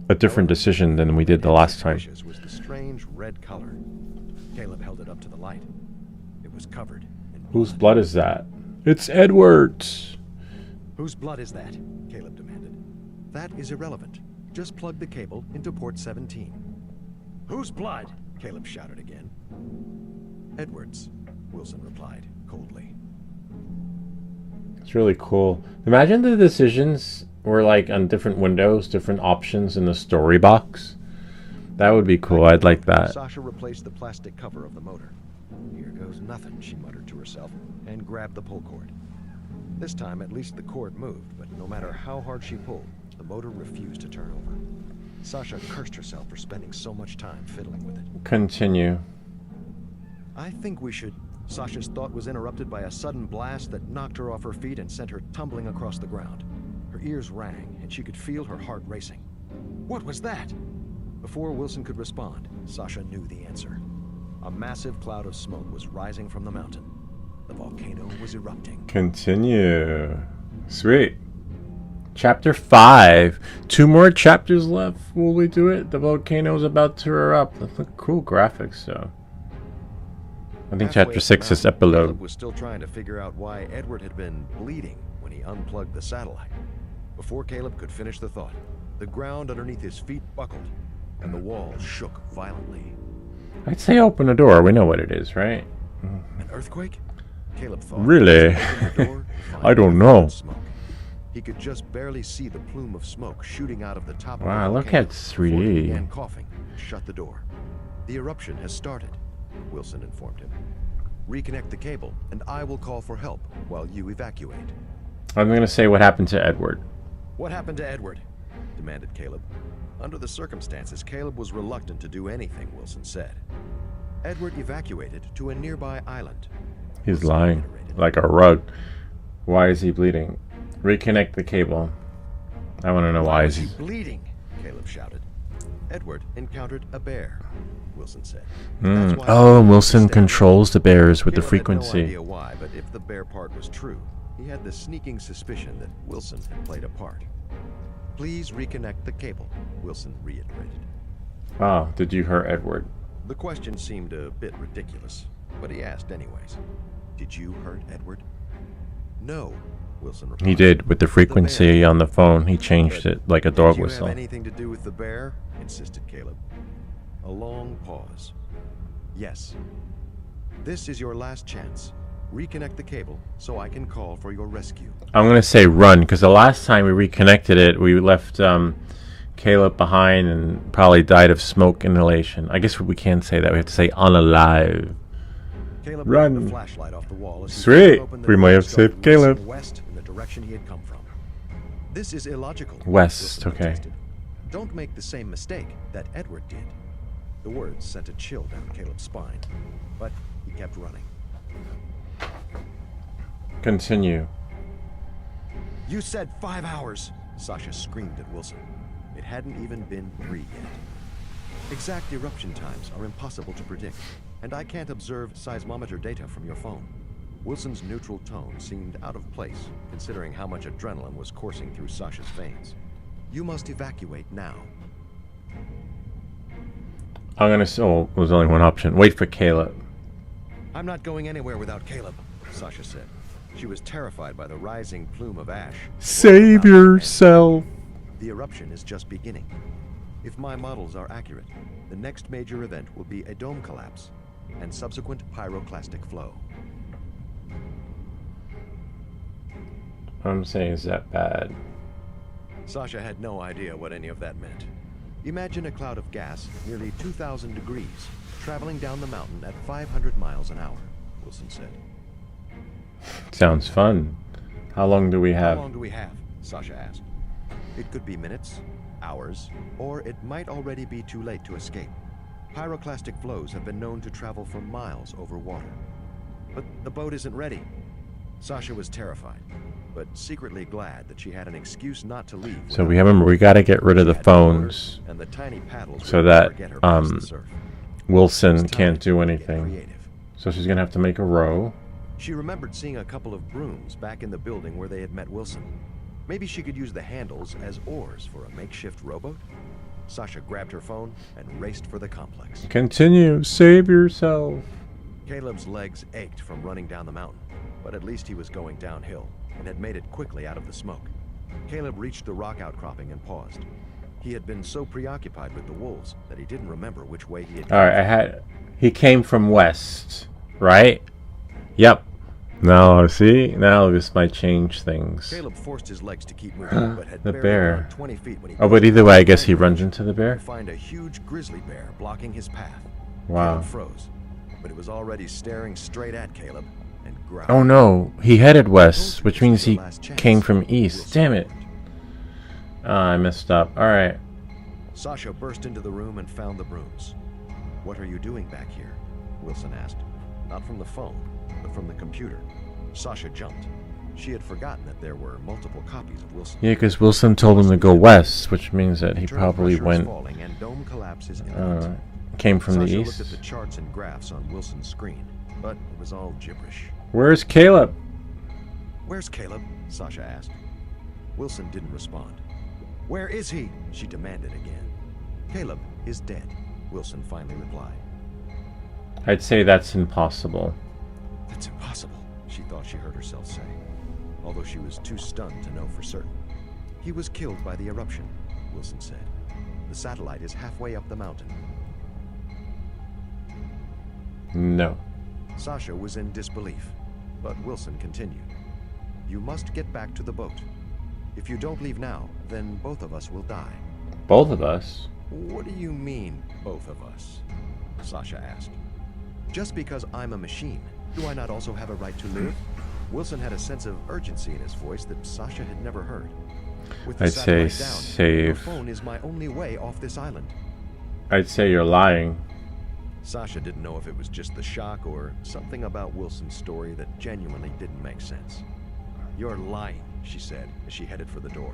a different decision than we did the last time. Was the strange red color. Caleb held it up to the light. It was covered in Whose blood is that? It's Edward's. Whose blood is that? Caleb demanded. That is irrelevant. Just plug the cable into port 17. Whose blood? Caleb shouted again. Edward's, Wilson replied coldly. It's really cool. Imagine the decisions were like on different windows, different options in the story box. That would be cool. I'd like that. Sasha replaced the plastic cover of the motor. Here goes nothing, she muttered to herself, and grabbed the pull cord. This time, at least the cord moved, but no matter how hard she pulled, the motor refused to turn over. Sasha cursed herself for spending so much time fiddling with it. Continue. I think we should... Sasha's thought was interrupted by a sudden blast that knocked her off her feet and sent her tumbling across the ground. Her ears rang, and she could feel her heart racing. What was that? Before Wilson could respond, Sasha knew the answer. A massive cloud of smoke was rising from the mountain. The volcano was erupting. Continue. Sweet. Chapter 5. 2 more chapters left. Will we do it? The volcano is about to erupt. Look, cool graphics, though. I think Halfway chapter up 6 the is mountain, epilogue. Caleb was still trying to figure out why Edward had been bleeding when he unplugged the satellite. Before Caleb could finish the thought, the ground underneath his feet buckled, and the wall shook violently. I'd say open the door. We know what it is, right? An earthquake? Caleb thought. Really? As he opened the door to find I don't nothing know. but smoke. He could just barely see the plume of smoke shooting out of the top Wow, of the look volcano at before he 3D. began coughing and shut the door. The eruption has started, Wilson informed him. Reconnect the cable, and I will call for help while you evacuate. I'm going to say what happened to Edward. What happened to Edward? Demanded Caleb. Under the circumstances, Caleb was reluctant to do anything Wilson said. Edward evacuated to a nearby island. He's Wilson lying reiterated. like a rug. Why is he bleeding? Reconnect the cable. I want to know why Was is he he... bleeding? Caleb shouted. Edward encountered a bear, Wilson said. That's why Oh, he Wilson stabbed. controls the bears with the Caleb had no frequency. idea why, but if the bear part was true, he had the sneaking suspicion that Wilson had played a part. Please reconnect the cable, Wilson reiterated. Oh, did you hurt Edward? The question seemed a bit ridiculous, but he asked anyways. Did you hurt Edward? No, Wilson replied. He did with the frequency on the phone. He changed it like a dog Did you whistle. have anything to do with the bear? Insisted Caleb. A long pause. Yes. This is your last chance. Reconnect the cable so I can call for your rescue. I'm going to say run, because the last time we reconnected it, we left Caleb behind and probably died of smoke inhalation. I guess we can't say that. We have to say unalive. Caleb Run. grabbed the flashlight off the wall as he Sweet. opened the We door might and have started saved Caleb. racing west in the direction he had come from. This is illogical. West, Wilson okay. protested. Don't make the same mistake that Edward did. The words sent a chill down Caleb's spine, but he kept running. Continue. You said 5 hours, Sasha screamed at Wilson. It hadn't even been 3 yet. Exact eruption times are impossible to predict, and I can't observe seismometer data from your phone. Wilson's neutral tone seemed out of place, considering how much adrenaline was coursing through Sasha's veins. You must evacuate now. I'm going to say, oh, there's only one option. Wait for Caleb. I'm not going anywhere without Caleb, Sasha said. She was terrified by the rising plume of ash. Save yourself. The eruption is just beginning. If my models are accurate, the next major event will be a dome collapse and subsequent pyroclastic flow. I'm saying, is that bad? Sasha had no idea what any of that meant. Imagine a cloud of gas nearly 2,000 degrees traveling down the mountain at 500 miles an hour, Wilson said. Sounds fun. How long do we How have? long do we have? Sasha asked. It could be minutes, hours, or it might already be too late to escape. Pyroclastic flows have been known to travel for miles over water. But the boat isn't ready. Sasha was terrified, but secretly glad that she had an excuse not to leave. So we remember we got to get rid of the She had no rudder, phones and the tiny paddles so would that, never get her past the surf. Wilson It was time can't do to get anything. creative. So she's going to have to make a row. She remembered seeing a couple of brooms back in the building where they had met Wilson. Maybe she could use the handles as oars for a makeshift rowboat? Sasha grabbed her phone and raced for the complex. Continue. Save yourself. Caleb's legs ached from running down the mountain, but at least he was going downhill and had made it quickly out of the smoke. Caleb reached the rock outcropping and paused. He had been so preoccupied with the wolves that he didn't remember which way he had All right, he came from west, right? Yep. Now, see? Now this might change things. Caleb forced his legs to keep moving, but had The barely bear. gone 20 feet when he Oh, but either way, I guess he runs into the bear. to find a huge grizzly bear blocking his path. Wow. Caleb froze, but it was already staring straight at Caleb and growled. Oh no, he headed "I west, told you which this means was your he last chance," came from east. Wilson Damn it. warned. I messed up. All right. Sasha burst into the room and found the brooms. What are you doing back here? Wilson asked. Not from the phone, but from the computer. Sasha jumped. She had forgotten that there were multiple copies of Wilson. Yeah, because Wilson told him to go west, which means that he Internal probably pressure is went, falling and dome collapse is imminent. came from the Sasha looked at east. the charts and graphs on Wilson's screen, but it was all gibberish. Where's Caleb? Where's Caleb? Sasha asked. Wilson didn't respond. Where is he? She demanded again. Caleb is dead, Wilson finally replied. I'd say that's impossible. That's impossible, she thought she heard herself say, although she was too stunned to know for certain. He was killed by the eruption, Wilson said. The satellite is halfway up the mountain. No. Sasha was in disbelief, but Wilson continued. You must get back to the boat. If you don't leave now, then both of us will die. Both of us? What do you mean, both of us? Sasha asked. Just because I'm a machine, do I not also have a right to live? Wilson had a sense of urgency in his voice that Sasha had never heard. With the I'd say satellite down, save. your phone is my only way off this island. I'd say you're lying. Sasha didn't know if it was just the shock or something about Wilson's story that genuinely didn't make sense. You're lying, she said as she headed for the door.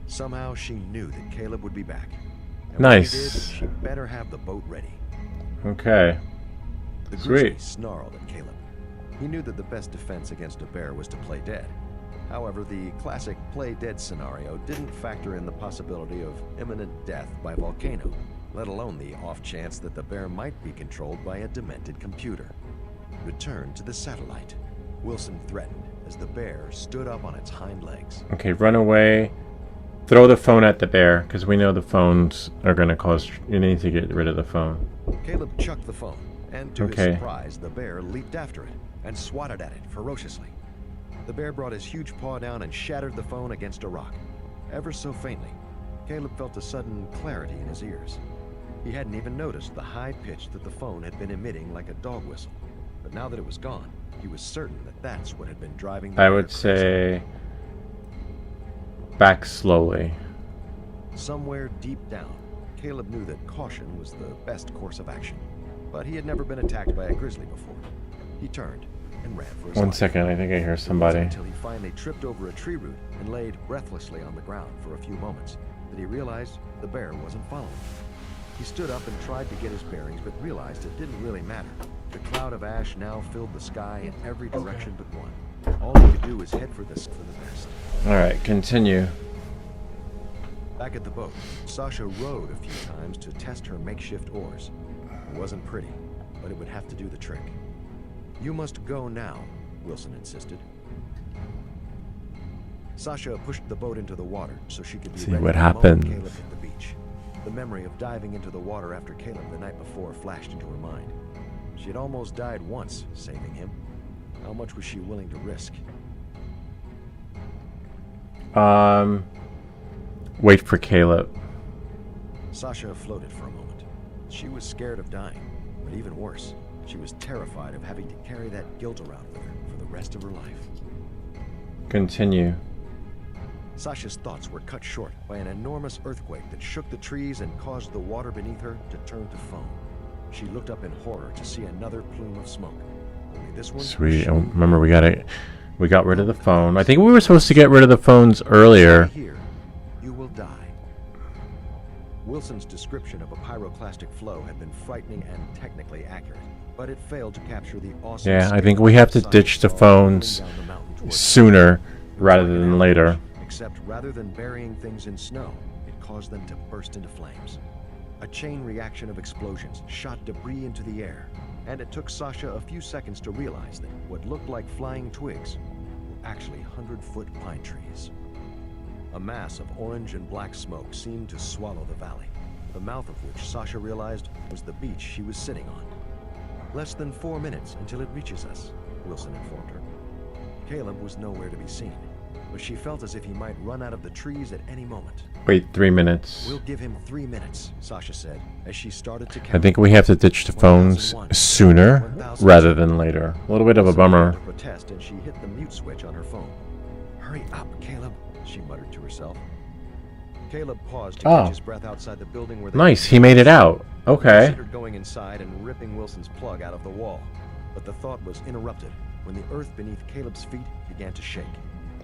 Somehow she knew that Caleb would be back. And Nice. when he did, she better have the boat ready. Okay. The Sweet. grizzly snarled at Caleb. He knew that the best defense against a bear was to play dead. However, the classic play dead scenario didn't factor in the possibility of imminent death by volcano, let alone the off chance that the bear might be controlled by a demented computer. Return to the satellite, Wilson threatened as the bear stood up on its hind legs. Okay, run away. Throw the phone at the bear, because we know the phones are going to cause... You need to get rid of the phone. Caleb chucked the phone, and to Okay. his surprise, the bear leaped after it and swatted at it ferociously. The bear brought his huge paw down and shattered the phone against a rock. Ever so faintly, Caleb felt a sudden clarity in his ears. He hadn't even noticed the high pitch that the phone had been emitting like a dog whistle. But now that it was gone, he was certain that that's what had been driving the I bear would crazy. say... Back slowly. Somewhere deep down, Caleb knew that caution was the best course of action. But he had never been attacked by a grizzly before. He turned and ran for his One life. second, I think I hear It wasn't somebody. until he finally tripped over a tree root and laid breathlessly on the ground for a few moments that he realized the bear wasn't following. He stood up and tried to get his bearings, but realized it didn't really matter. The cloud of ash now filled the sky in every direction but one. All he could do was head for the best. Alright, continue. Back at the boat, Sasha rowed a few times to test her makeshift oars. It wasn't pretty, but it would have to do the trick. You must go now, Wilson insisted. Sasha pushed the boat into the water so she could be See ready what the moment happens. Caleb hit the beach. The memory of diving into the water after Caleb the night before flashed into her mind. She had almost died once, saving him. How much was she willing to risk? Wait for Caleb. Sasha floated for a moment. She was scared of dying, but even worse, she was terrified of having to carry that guilt around with her for the rest of her life. Continue. Sasha's thoughts were cut short by an enormous earthquake that shook the trees and caused the water beneath her to turn to foam. She looked up in horror to see another plume of smoke. Only this one Sweet. shone Remember, we got rid of the phone. I think we were supposed to get rid of the phones earlier. Here, you will die. Wilson's description of a pyroclastic flow had been frightening and technically accurate, but it failed to capture the awesome Yeah, I scale think of we have to Sasha ditch the saw phones rolling down the mountain towards her. sooner It was rather like an than later. avalanche, except rather than burying things in snow, it caused them to burst into flames. A chain reaction of explosions shot debris into the air, and it took Sasha a few seconds to realize that what looked like flying twigs were actually 100-foot pine trees. A mass of orange and black smoke seemed to swallow the valley, the mouth of which Sasha realized was the beach she was sitting on. Less than 4 minutes until it reaches us, Wilson informed her. Caleb was nowhere to be seen, but she felt as if he might run out of the trees at any moment. Wait 3 minutes. We'll give him 3 minutes, Sasha said, as she started to count. I think we have to ditch the phones sooner rather than later. A little bit of a Wilson began bummer. to protest, and she hit the mute switch on her phone. Hurry up, Caleb, she muttered to herself. Caleb paused to Oh. catch his breath outside the building where they Nice, he made it out. Okay. considered going inside and ripping Wilson's plug out of the wall. But the thought was interrupted when the earth beneath Caleb's feet began to shake.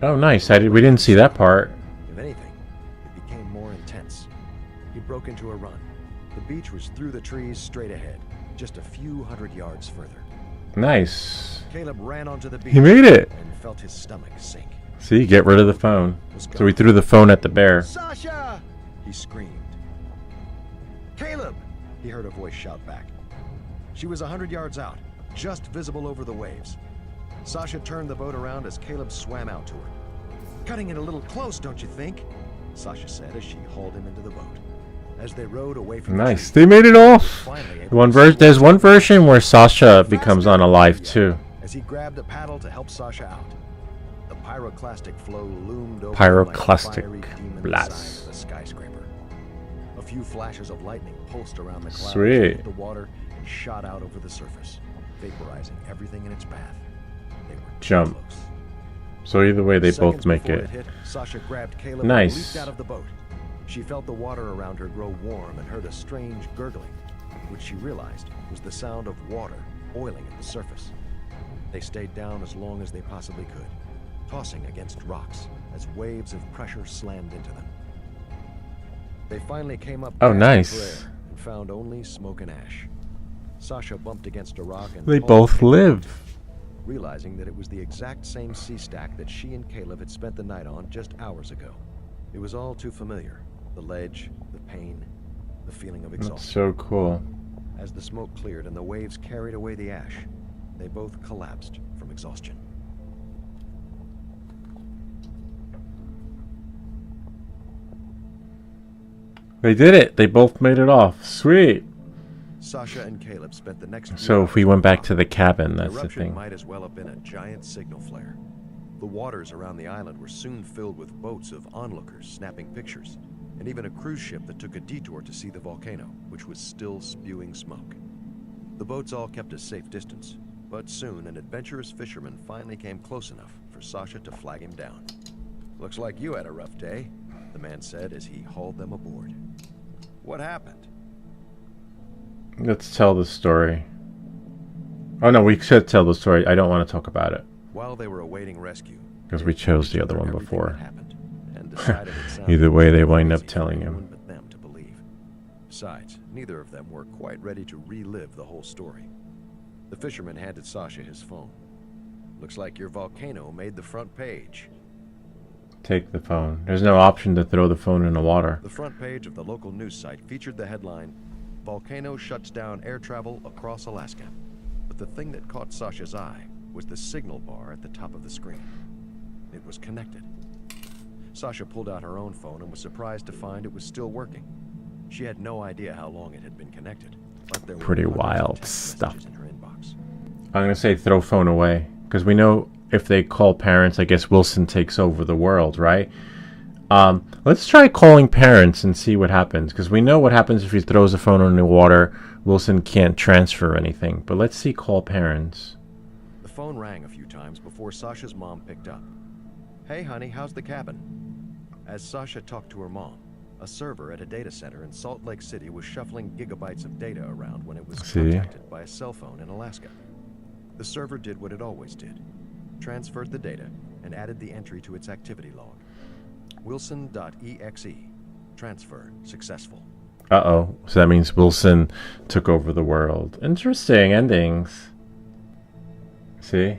Oh, nice. We didn't see that part. If anything, it became more intense. He broke into a run. The beach was through the trees straight ahead, just a few hundred yards further. Nice. Caleb ran onto the beach He made it. and felt his stomach sink. See, get rid of the phone. So we threw the phone at the bear. Sasha! He screamed. Caleb! He heard a voice shout back. She was 100 yards out, just visible over the waves. Sasha turned the boat around as Caleb swam out to her. Cutting it a little close, don't you think? Sasha said as she hauled him into the boat. As they rowed away from Nice. the They made it off. finally able to see There's one Wilson version where Sasha becomes unalive too. as he grabbed a paddle to help Sasha out. The pyroclastic flow loomed over Pyroclastic him like a fiery demon blast. inside of a skyscraper. A few flashes of lightning pulsed around the clouds Sweet. and hit the water and shot out over the surface, vaporizing everything in its path. They were too Jump. close. So either way, they Seconds both make before it. hit, Sasha grabbed Caleb Nice. and leaped out of the boat. She felt the water around her grow warm and heard a strange gurgling, which she realized was the sound of water oiling at the surface. They stayed down as long as they possibly could, tossing against rocks as waves of pressure slammed into them. They finally came up Oh, gasping nice. for air and found only smoke and ash. Sasha bumped against a rock and They pulled both Caleb live. out, realizing that it was the exact same sea stack that she and Caleb had spent the night on just hours ago. It was all too familiar. The ledge, the pain, the feeling of That's exhaustion. so cool. As the smoke cleared and the waves carried away the ash, they both collapsed from exhaustion. They did it. They both made it off. Sweet. Sasha and Caleb spent the next few So if we hours went on back top. to the cabin, The that's the eruption thing. might as well have been a giant signal flare. The waters around the island were soon filled with boats of onlookers snapping pictures, and even a cruise ship that took a detour to see the volcano, which was still spewing smoke. The boats all kept a safe distance, but soon an adventurous fisherman finally came close enough for Sasha to flag him down. "Looks like you had a rough day," the man said as he hauled them aboard. "What happened?" Let's tell the story. Oh no, we should tell the story. I don't want to talk about it. While they were awaiting rescue, 'Cause they we chose told the each other other one everything before. that happened, and decided it sounded Either way, they too wind up crazy for telling him. anyone but them to believe. Besides, neither of them were quite ready to relive the whole story. The fisherman handed Sasha his phone. "Looks like your volcano made the front page." Take the phone. There's no option to throw the phone in the water. The front page of the local news site featured the headline, "Volcano shuts down air travel across Alaska." But the thing that caught Sasha's eye was the signal bar at the top of the screen. It was connected. Sasha pulled out her own phone and was surprised to find it was still working. She had no idea how long it had been connected, but there were Pretty hundreds of wild text stuff. messages in her inbox. I'm gonna say throw phone away because we know if they call parents, I guess Wilson takes over the world, right? Let's try calling parents and see what happens because we know what happens if he throws a phone in the water. Wilson can't transfer anything, but let's see call parents. The phone rang a few times before Sasha's mom picked up. "Hey, honey, how's the cabin?" As Sasha talked to her mom, a server at a data center in Salt Lake City was shuffling gigabytes of data around when it was See? contacted by a cell phone in Alaska. The server did what it always did, transferred the data, and added the entry to its activity log. Wilson.exe. Transfer successful. Uh-oh. So that means Wilson took over the world. Interesting endings. See?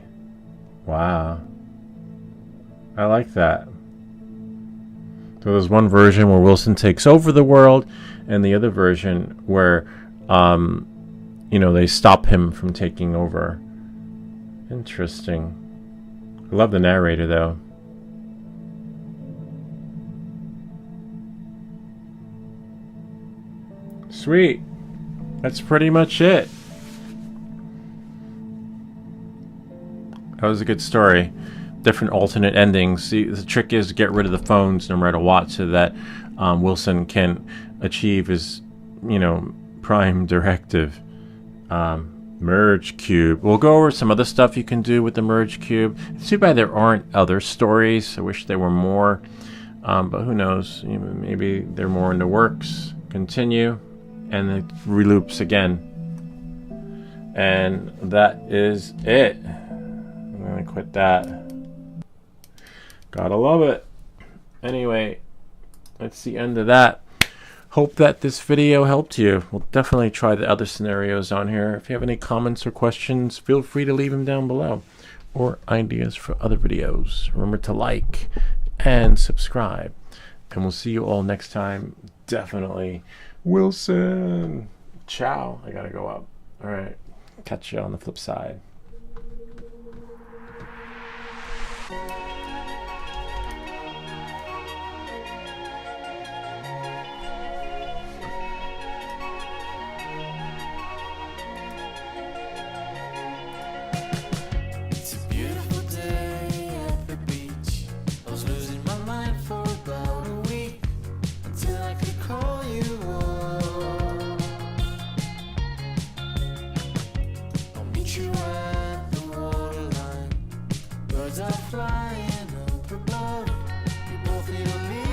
Wow. I like that. So there's one version where Wilson takes over the world, and the other version where, they stop him from taking over. Interesting. I love the narrator, though. Sweet. That's pretty much it. That was a good story. Different alternate endings. See, the trick is to get rid of the phones no matter what so that Wilson can achieve his, prime directive. Merge cube. We'll go over some other stuff you can do with the merge cube. It's too bad there aren't other stories. I wish there were more. But who knows? Maybe they're more in the works. Continue. And it reloops again. And that is it. I'm going to quit that. Gotta love it. Anyway, that's the end of that. Hope that this video helped you. We'll definitely try the other scenarios on here. If you have any comments or questions, feel free to leave them down below. Or ideas for other videos. Remember to like and subscribe. And we'll see you all next time. Definitely. Wilson. Ciao. I gotta go up. All right. Catch you on the flip side. It's a beautiful day at the beach. I was losing my mind for about a week until I could call you up. Birds are flying up above. We both need to leave.